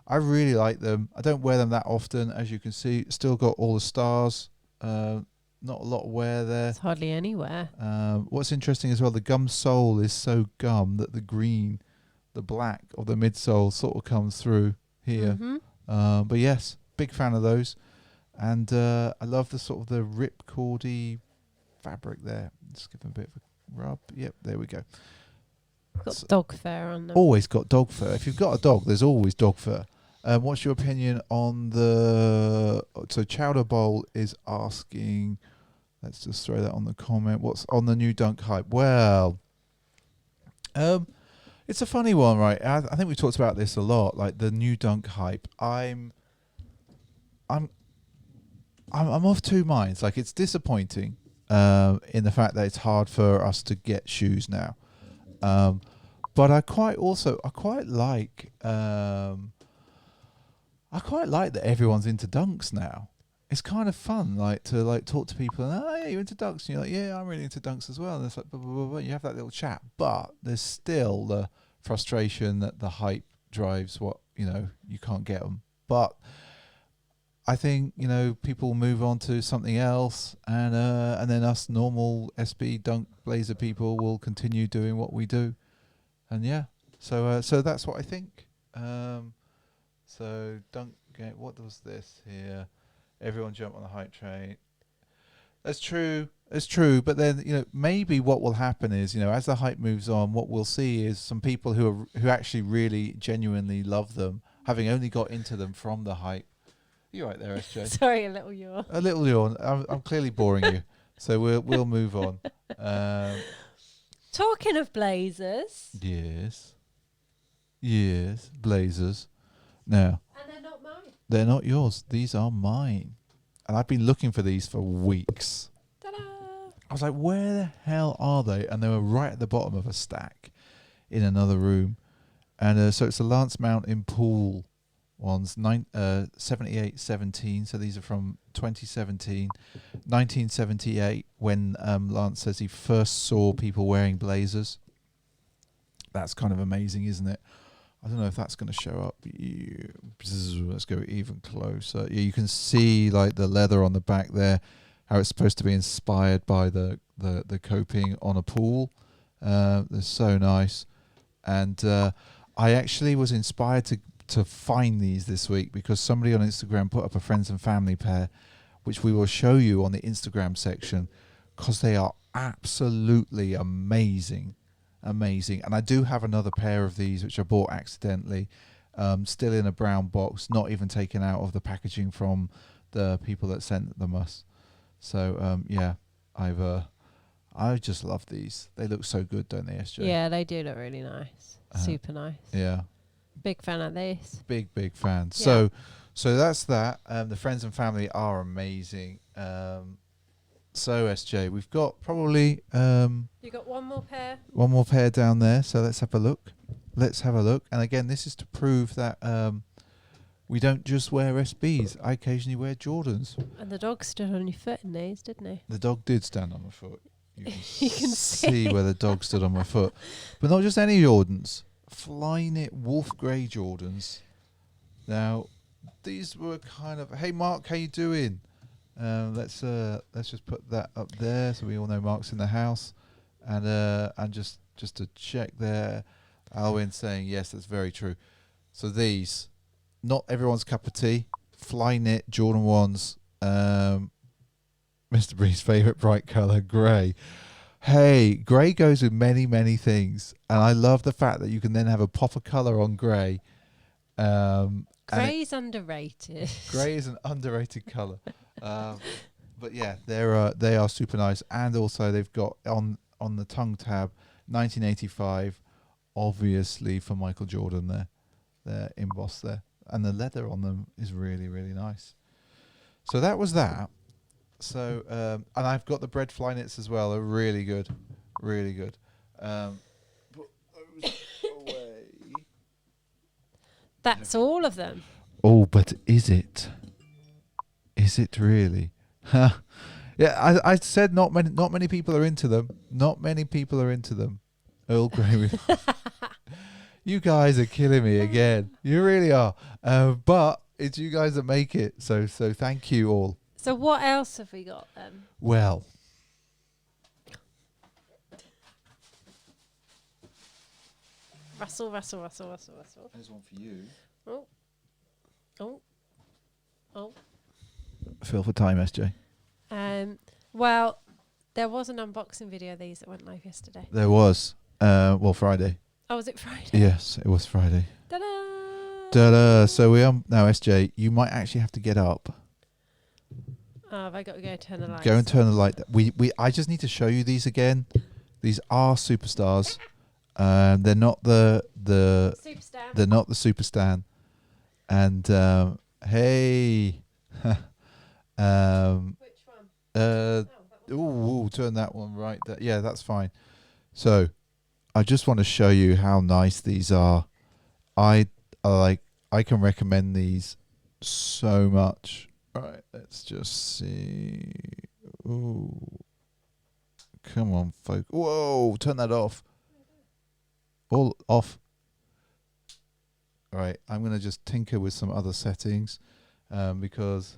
I really like them. I don't wear them that often, as you can see. Still got all the stars. Not a lot of wear there. It's hardly anywhere. What's interesting as well, the gum sole is so gum that the black of the midsole sort of comes through here. Mm-hmm. But yes, big fan of those. And I love the sort of the ripcordy fabric there. Just give them a bit of a rub. Yep, there we go. Got dog fur on them. Always got dog fur. If you've got a dog, there's always dog fur. What's your opinion on so Chowder Bowl is asking, let's just throw that on the comment, what's on the new Dunk hype? Well, it's a funny one, right? I think we've talked about this a lot, like the new Dunk hype. I'm of two minds. Like, it's disappointing in the fact that it's hard for us to get shoes now. But I quite like that everyone's into Dunks now. It's kind of fun, like to talk to people and, yeah, you're into Dunks, and you're like, yeah, I'm really into Dunks as well. And it's like, blah, blah, blah, blah. You have that little chat, but there's still the frustration that the hype drives what, you can't get them. But I think, people move on to something else, and then us normal SB Dunk Blazer people will continue doing what we do. And yeah, so that's what I think. So Dunk, what was this here? Everyone jump on the hype train. That's true. It's true. But then, maybe what will happen is, as the hype moves on, what we'll see is some people who actually really genuinely love them, having only got into them from the hype. You right there, SJ? Sorry, a little yawn. A little yawn. I'm clearly boring you, so we'll move on. Talking of blazers. Yes, blazers. Now. And they're not mine. They're not yours. These are mine, and I've been looking for these for weeks. Ta-da! I was like, where the hell are they? And they were right at the bottom of a stack in another room. And so it's the Lance Mountain Pool ones, 78-17. So these are from 2017, 1978, when Lance says he first saw people wearing blazers. That's kind of amazing, isn't it? I don't know if that's going to show up. Let's go even closer. Yeah, you can see like the leather on the back there, how it's supposed to be inspired by the coping on a pool. They're so nice. And I actually was inspired to find these this week because somebody on Instagram put up a friends and family pair, which we will show you on the Instagram section, because they are absolutely amazing. And I do have another pair of these which I bought accidentally, still in a brown box, not even taken out of the packaging from the people that sent them us. So yeah, I just love these. They look so good, don't they, SJ? Yeah, they do look really nice. Super nice. Yeah, Big fan of this. Big fan. Yeah. So that's that. The friends and family are amazing. So SJ, we've got probably You got one more pair? one more pair down there. So let's have a look. And again, this is to prove that we don't just wear SBs. I occasionally wear Jordans. And the dog stood on your foot in these, didn't he? The dog did stand on my foot. You can, You can see where the dog stood on my foot. But not just any Jordans. Flyknit wolf grey Jordans. Now, these were kind of, hey Mark, how you doing? Let's just put that up there so we all know Mark's in the house. And just to check there, Alwyn saying yes, that's very true. So these, not everyone's cup of tea. Flyknit Jordan 1s. Mr. Bree's favourite bright colour, grey. Hey, grey goes with many things. And I love the fact that you can then have a pop of colour on grey. Grey's underrated. Grey is an underrated colour. But yeah, they are super nice. And also they've got on the tongue tab, 1985, obviously for Michael Jordan there. They're embossed there. And the leather on them is really nice. So that was that. So, and I've got the bread Flyknits as well. They're really good. Put those away. That's all of them. Oh, but is it? Is it really? Huh. Yeah, I said not many people are into them. Not many people are into them. Earl Grey with you guys are killing me again. You really are. But it's you guys that make it. So thank you all. So what else have we got then? Well, Russell. there's one for you. Oh. Feel for time, SJ. Well, there was an unboxing video of these that went live yesterday. There was. Friday. Oh, was it Friday? Yes, it was Friday. Ta-da! Ta-da! So we are now, SJ. You might actually have to get up. Oh, have I got to go turn the lights? Go and turn the light. I just need to show you these again. These are superstars. They're not the Superstar. They're not the super stan. And hey, Which one? ooh, turn that one right there. Yeah, that's fine. So, I just want to show you how nice these are. I can recommend these so much. Right, let's just see. Ooh, come on, folk. Whoa, turn that off. All off. All right, I'm gonna just tinker with some other settings, because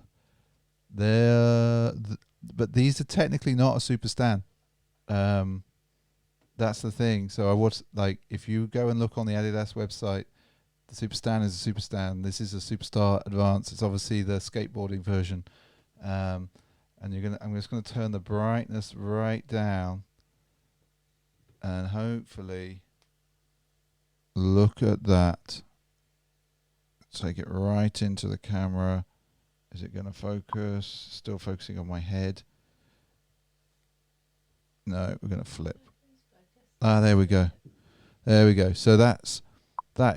but these are technically not a super stan. That's the thing. So I was like, if you go and look on the Adidas website, the Super Stan is a Super Stan. This is a Superstar Advance. It's obviously the skateboarding version. And I'm just gonna turn the brightness right down, and hopefully, look at that. Take it right into the camera. Is it gonna focus? Still focusing on my head. No, we're gonna flip. There we go. So that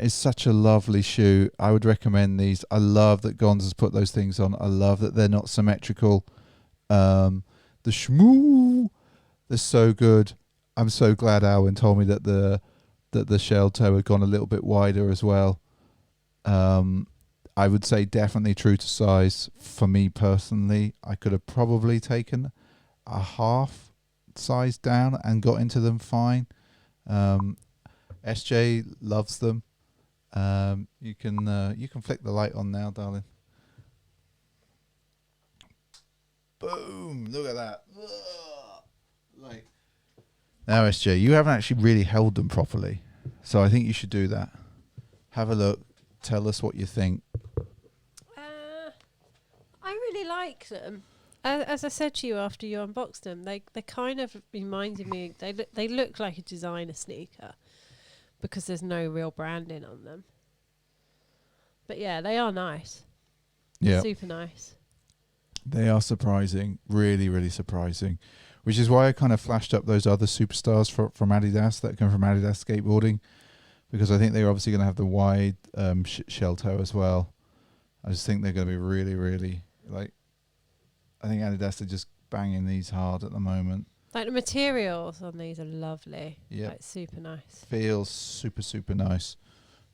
is such a lovely shoe. I would recommend these. I love that Gonz has put those things on. I love that they're not symmetrical. The shmoo, they're so good. I'm so glad Alwyn told me that the shell toe had gone a little bit wider as well. I would say definitely true to size. For me personally, I could have probably taken a half size down and got into them fine. SJ loves them. You can flick the light on now, darling. Boom! Look at that. Like, now, SJ, you haven't actually really held them properly, so I think you should do that. Have a look. Tell us what you think. I really like them. As I said to you after you unboxed them, they kind of reminded me. They look like a designer sneaker because there's no real branding on them. But yeah, they are nice. Yeah, super nice. They are surprising, really surprising, which is why I kind of flashed up those other superstars from Adidas that come from Adidas skateboarding, because I think they're obviously going to have the wide shell toe as well. I just think they're going to be really, really like. I think Adidas are just banging these hard at the moment. Like the materials on these are lovely. Yeah, Like super nice. feels super, super nice,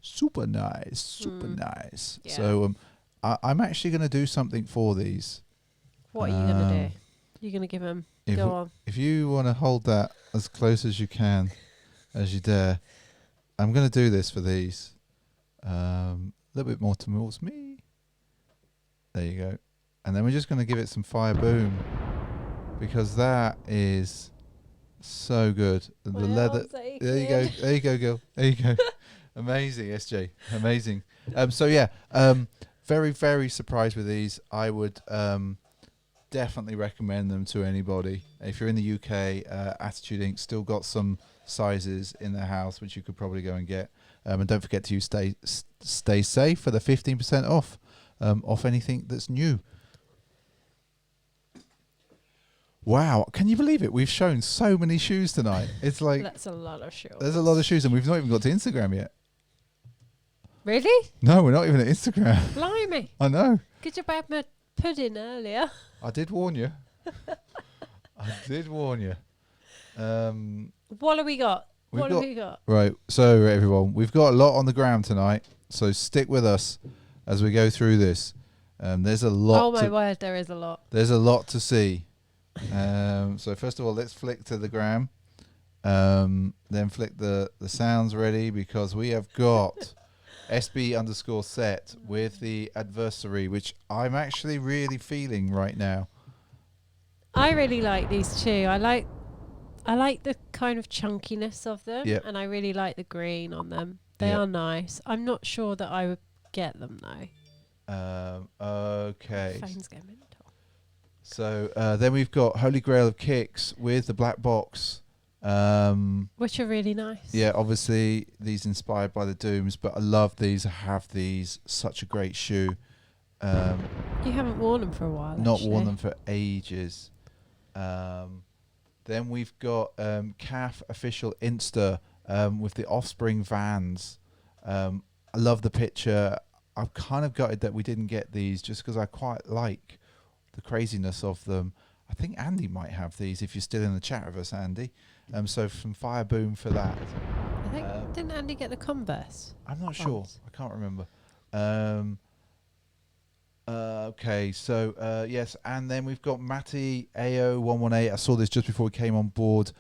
super nice, super nice. Yeah. So I'm actually going to do something for these. What are you gonna do? You're gonna give them. Go on. If you want to hold that as close as you can, as you dare, I'm going to do this for these. A little bit more towards me. There you go. And then we're just going to give it some fire boom, because that is so good. The leather. There you go. There you go, girl. There you go. Amazing, SJ. Amazing. So yeah, very, very surprised with these. I would definitely recommend them to anybody. If you're in the UK, Attitude Inc. still got some sizes in their house which you could probably go and get. And don't forget to use stay safe for the 15% off anything that's new. Wow, can you believe it? We've shown so many shoes tonight. It's like that's a lot of shoes. There's a lot of shoes, and we've not even got to Instagram yet. Really? No, we're not even at Instagram. Blimey. I know. Could you buy my pudding earlier? I did warn you. I did warn you. What have we got? What have we got? Right, so everyone, we've got a lot on the gram tonight, so stick with us as we go through this. There's a lot. Oh my word, there is a lot. There's a lot to see. So first of all, let's flick to the gram. Then flick the sounds ready, because we have got SB_set with the adversary, which I'm actually really feeling right now. I really like these too. I like the kind of chunkiness of them, and I really like the green on them. They are nice. I'm not sure that I would get them though. Okay. Phone's going mental. So then we've got Holy Grail of Kicks with the black box. Which are really nice. Yeah, obviously these inspired by the Dooms, but I love these. I have these. Such a great shoe. You haven't worn them for a while. Not actually. worn them for ages. Then we've got CAF official Insta with the Offspring Vans. I love the picture. I'm kind of gutted that we didn't get these, just because I quite like the craziness of them. I think Andy might have these, if you're still in the chat with us, Andy. So from Fire Boom for that. I think didn't Andy get the Converse? I'm not sure. I can't remember. Okay, so yes, and then we've got Matty AO118. I saw this just before we came on board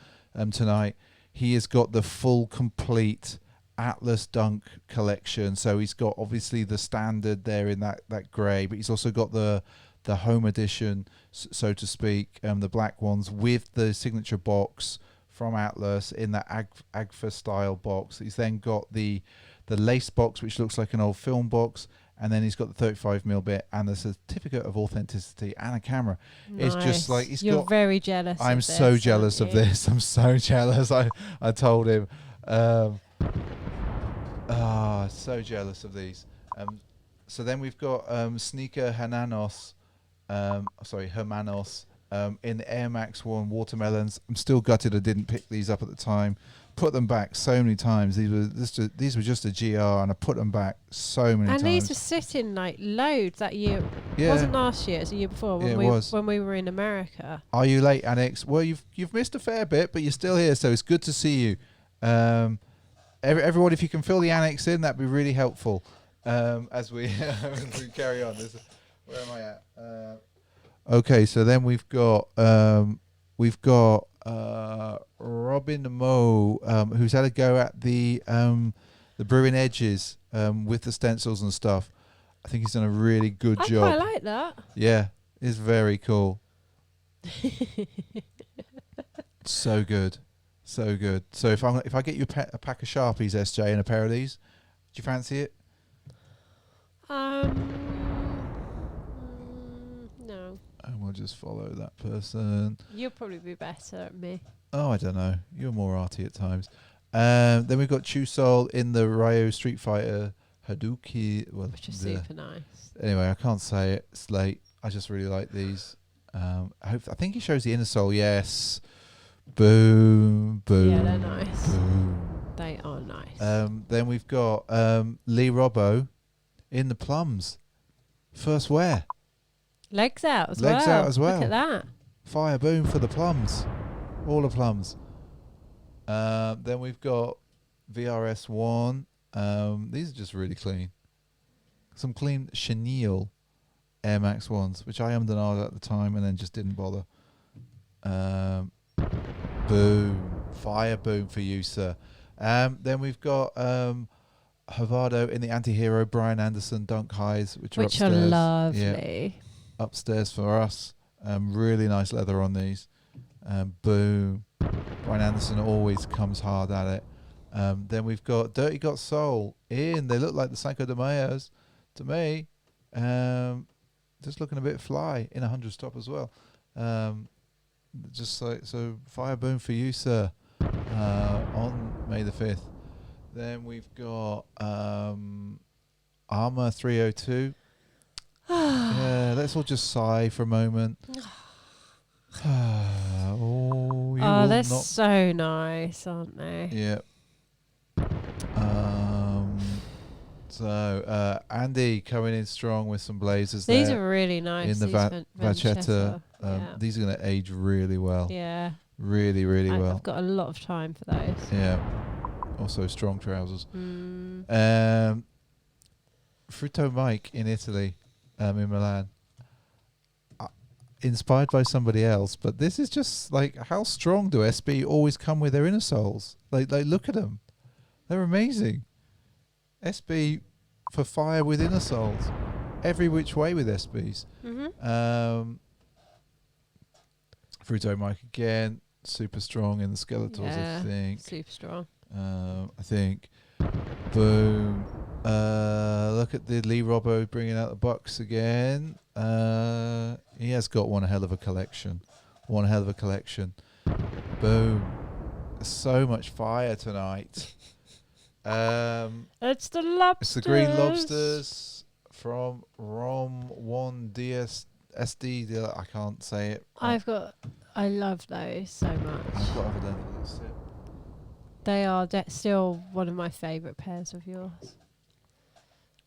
tonight. He has got the full complete Atlas Dunk collection. So he's got obviously the standard there in that grey, but he's also got the home edition, so to speak, the black ones with the signature box from Atlas in that Agfa style box. He's then got the lace box, which looks like an old film box, and then he's got the 35mm bit and the certificate of authenticity and a camera. Nice. It's just like You're very jealous. I'm of this, so jealous of this. I'm so jealous. I told him. So jealous of these. So then we've got Sneaker Hermanos in the Air Max 1 watermelons. I'm still gutted I didn't pick these up at the time. Put them back so many times. These were just a GR, and I put them back so many times. And these were sitting like loads that year. Yeah. It wasn't last year, it was the year before when we were in America. Are you late, Annex? Well, you've missed a fair bit, but you're still here, so it's good to see you. Everyone, if you can fill the Annex in, that'd be really helpful. As we carry on. Where am I at? Okay, so then we've got Robin Moe, who's had a go at the brewing edges with the stencils and stuff. I think he's done a really good job. I quite like that. Yeah, it's very cool. So good, so good. So if I get you a pack of Sharpies, SJ, and a pair of these, do you fancy it? No. And we'll just follow that person. You'll probably be better at me. Oh, I don't know. You're more arty at times. Then we've got Chusol in the Ryo Street Fighter Hadouken. Well, which is super nice. Anyway, I can't say it. It's late. I just really like these. I think he shows the inner sole. Yes. Boom, boom. Yeah, they're nice. Boom, They are nice. Then we've got Lee Robbo in the plums. First wear. Legs out as Legs well. out as well. Look at that. Fire boom for the plums. All the plums. Then we've got VRS1. These are just really clean. Some clean chenille Air Max 1s, which I ummed and ahed at the time and then just didn't bother. Boom. Fire boom for you, sir. Then we've got Havado in the anti-hero Brian Anderson dunk highs, which are upstairs. Lovely. Yeah, upstairs for us. Really nice leather on these. Boom. Brian Anderson always comes hard at it. Then we've got Dirty Got Soul in. They look like the Cinco de Mayos to me. Just looking a bit fly in 100 stop as well. Just like so, fire boom for you, sir. On May the 5th. Then we've got Armour 302. Yeah, let's all just sigh for a moment. They're so nice, aren't they? Yeah. So Andy coming in strong with some blazers. These there are really nice. in the Vachetta. Yeah. These are going to age really well. Yeah. Really, really well. I've got a lot of time for those. Yeah. Also strong trousers. Fruto Mike in Italy, in Milan. Inspired by somebody else, but this is just like, how strong do SB always come with their inner soles? Like look at them. They're amazing. SB for fire with inner soles. Every which way with SBs. Fruto Mike again. Super strong in the skeletals, I think. Super strong. I think. Boom. Look at the Lee Robbo bringing out the Bucks again. He has got one hell of a collection. Boom. So much fire tonight. It's the lobsters. It's the green lobsters from Rom 1 DS SD. I can't say it. I love those so much. I've got evidence for this. They are still one of my favourite pairs of yours.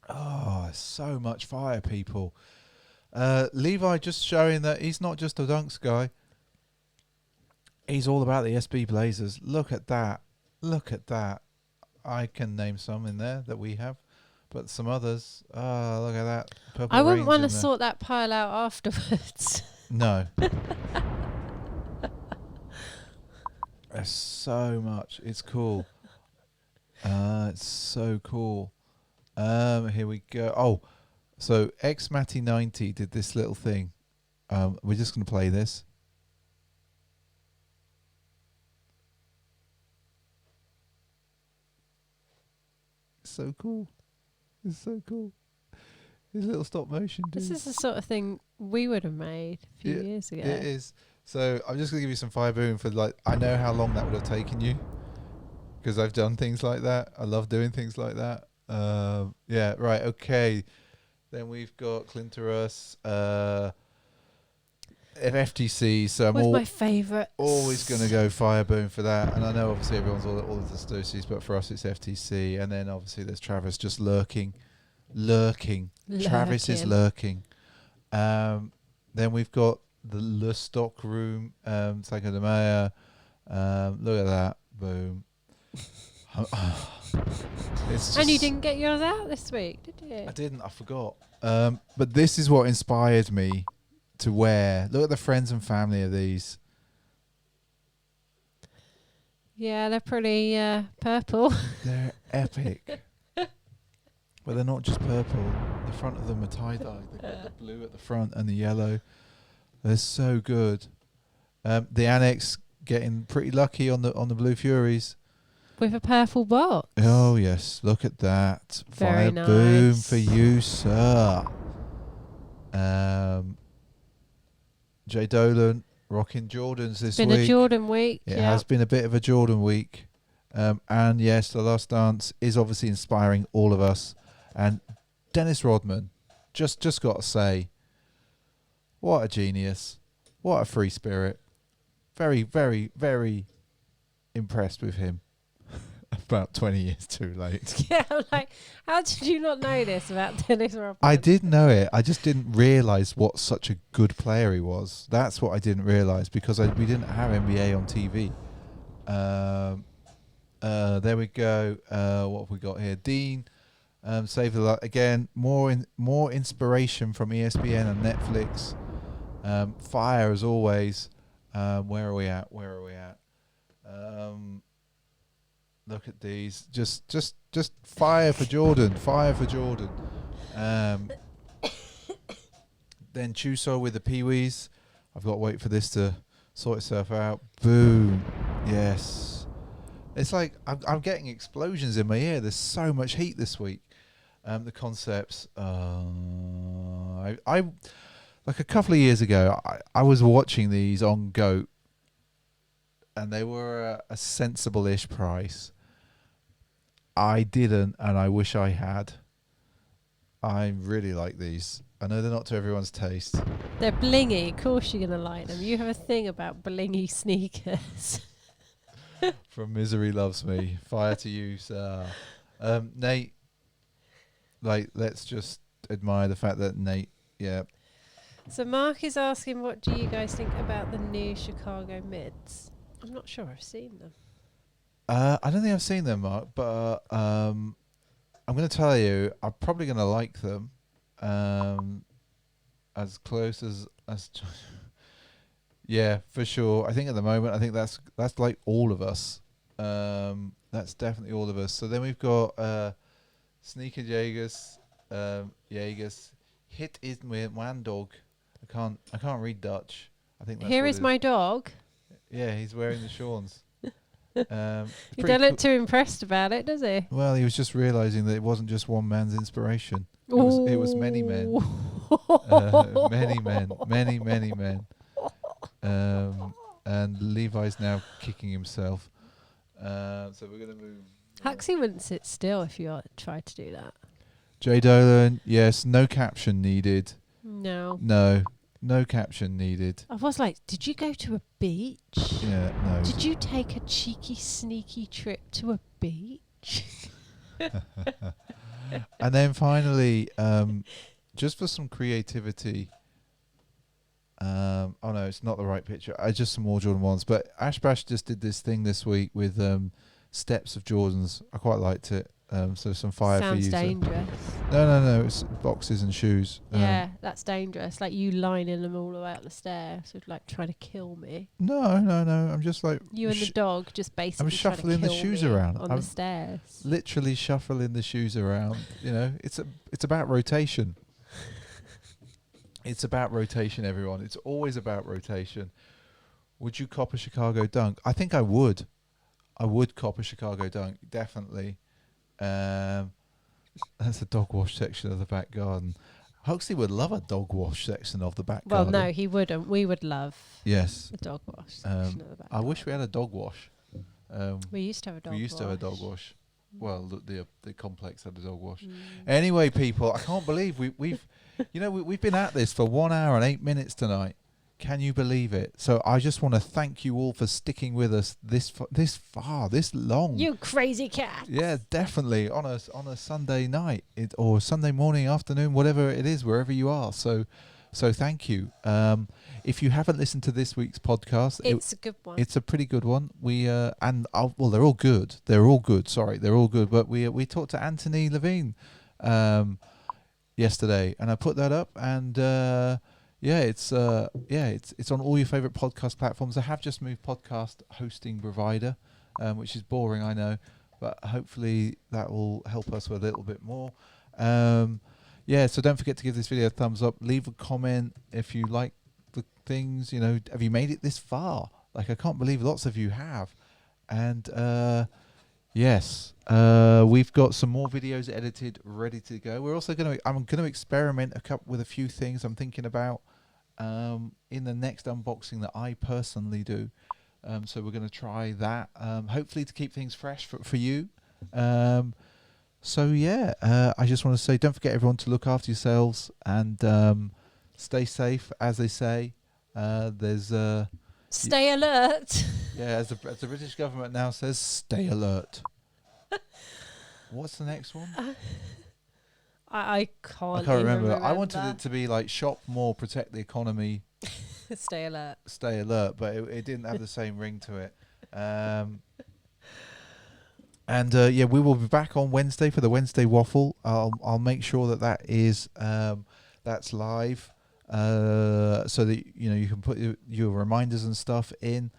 Oh, so much fire, people. Levi just showing that he's not just a dunks guy. He's all about the SB Blazers. Look at that. I can name some in there that we have, but some others. Oh, look at that. Purple I wouldn't want to Rain's in sort that pile out afterwards. there. No. There's so much. It's cool. It's so cool. Here we go. Oh, so X Matty 90 did this little thing. We're just going to play this. It's so cool. His little stop motion. Dude. This is the sort of thing we would have made a few years ago. It is. So I'm just going to give you some fire boom for I know how long that would have taken you, because I've done things like that. I love doing things like that. Yeah, right, okay. Then we've got Clinterus, FTC. So I'm my favourite. Always going to go fire boom for that. And I know obviously everyone's all of the Stussies, but for us it's FTC. And then obviously there's Travis just lurking. Travis is lurking. Then we've got the Le Stock Room, Cinco de Mayo. Look at that. Boom. And you didn't get yours out this week, did you? I didn't. I forgot. But this is what inspired me to wear. Look at the friends and family of these. Yeah, they're pretty purple. They're epic. But they're not just purple. The front of them are tie-dye. They've got the blue at the front and the yellow. They're so good. The Annex getting pretty lucky on the Blue Furies. With a purple box. Oh yes, look at that. Very Fire nice. boom for you, sir. Jay Dolan rocking Jordans this week. Been a Jordan week. It has been a bit of a Jordan week. And yes, The Last Dance is obviously inspiring all of us. And Dennis Rodman, just got to say, what a genius. What a free spirit. Very, very, very impressed with him. about 20 years too late. Yeah, I'm like, how did you not know this about Dennis Rodman? I did know it. I just didn't realise what such a good player he was. That's what I didn't realise because we didn't have NBA on TV. There we go. What have we got here? Dean, save the lot again. More inspiration from ESPN and Netflix. Fire as always. Where are we at? Look at these. Just fire for Jordan. Fire for Jordan. Then Chuso with the Pee-wees. I've got to wait for this to sort itself out. Boom. Yes. It's like I'm getting explosions in my ear. There's so much heat this week. The concepts. I like a couple of years ago, I was watching these on GOAT, and they were a sensible-ish price. I didn't, and I wish I had. I really like these. I know they're not to everyone's taste. They're blingy. Of course you're going to like them. You have a thing about blingy sneakers. From Misery Loves Me. Fire to you, sir. Nate, like, let's just admire the fact that Nate, yeah. So Mark is asking, what do you guys think about the new Chicago mids? I'm not sure I've seen them. I don't think I've seen them, Mark, but I'm going to tell you, I'm probably going to like them. As close as yeah, for sure. I think at the moment, I think that's like all of us. That's definitely all of us. So then we've got Sneaker Jaegers, Hit is my dog. I can't read Dutch. I think that's Here what is it my dog. Yeah, he's wearing the Shawns. He don't look too impressed about it, does he? Well, he was just realising that it wasn't just one man's inspiration. It was many men. Many men. And Levi's now kicking himself. So we're going to move. Huxley wouldn't sit still if you tried to do that. Jay Dolan, yes, no caption needed. No caption needed. I was like, did you go to a beach? Yeah, no. Did you take a cheeky, sneaky trip to a beach? And then finally, just for some creativity. Oh no, it's not the right picture. Just some more Jordan 1s. But Ash Bash just did this thing this week with steps of Jordans. I quite liked it. So some fire for you. Sounds dangerous. No. It's boxes and shoes. Yeah, that's dangerous. Like you lining them all the way up the stairs, sort of like trying to kill me. No. I'm just like you and the dog just basically. I'm shuffling the shoes around on the stairs. Literally shuffling the shoes around. You know, it's about rotation. It's about rotation, everyone. It's always about rotation. Would you cop a Chicago Dunk? I think I would. I would cop a Chicago Dunk, definitely. That's the dog wash section of the back garden. Huxley would love a dog wash section of the back garden. Well, no, he wouldn't. We would love the dog wash section of the back I wish we had a dog wash. We used to have a dog wash. We used to have a dog wash. Well, the complex had a dog wash. Anyway, people, I can't believe we've we've been at this for 1 hour and 8 minutes tonight. Can you believe it? So I just want to thank you all for sticking with us this far, this long. You crazy cat. Yeah, definitely on a Sunday night or Sunday morning, afternoon, whatever it is, wherever you are. So thank you. If you haven't listened to this week's podcast, it's a good one. It's a pretty good one. We they're all good. They're all good. Sorry, they're all good. But we talked to Anthony Levine yesterday, and I put that up, and. It's on all your favorite podcast platforms. I have just moved podcast hosting provider, which is boring, I know, but hopefully that will help us with a little bit more. So don't forget to give this video a thumbs up. Leave a comment if you like the things. Have you made it this far? Like, I can't believe lots of you have. And we've got some more videos edited, ready to go. We're also I'm going to experiment with a few things I'm thinking about in the next unboxing that I personally do. So we're going to try that, hopefully to keep things fresh for you. I just want to say, don't forget, everyone, to look after yourselves and stay safe, as they say. Stay alert. Yeah, as the British government now says, stay alert. What's the next one? I can't. I can't even remember. I wanted it to be like shop more, protect the economy, Stay alert. stay alert, but it didn't have the same ring to it. And yeah, we will be back on Wednesday for the Wednesday waffle. I'll make sure that is that's live, so that you can put your reminders and stuff in.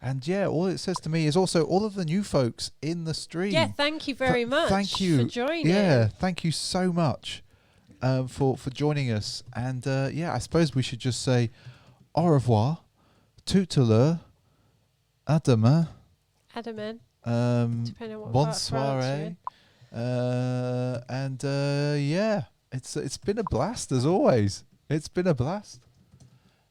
And yeah, all it says to me is also all of the new folks in the stream. Yeah, thank you very much. Thank you for joining. Yeah, thank you so much for joining us. And yeah, I suppose we should just say au revoir, tout à l'heure, à demain. Adaman. Depending on what Bonsoir. France And yeah, it's been a blast as always. It's been a blast.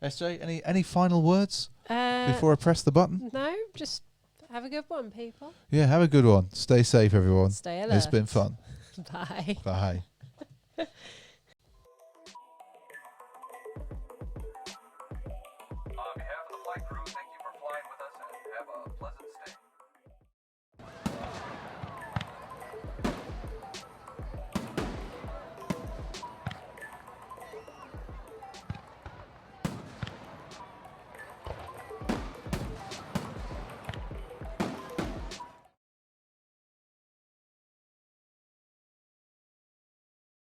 SJ, any final words before I press the button? No, just have a good one, people. Yeah, have a good one. Stay safe, everyone. Stay alert. It's been fun. Bye. Bye.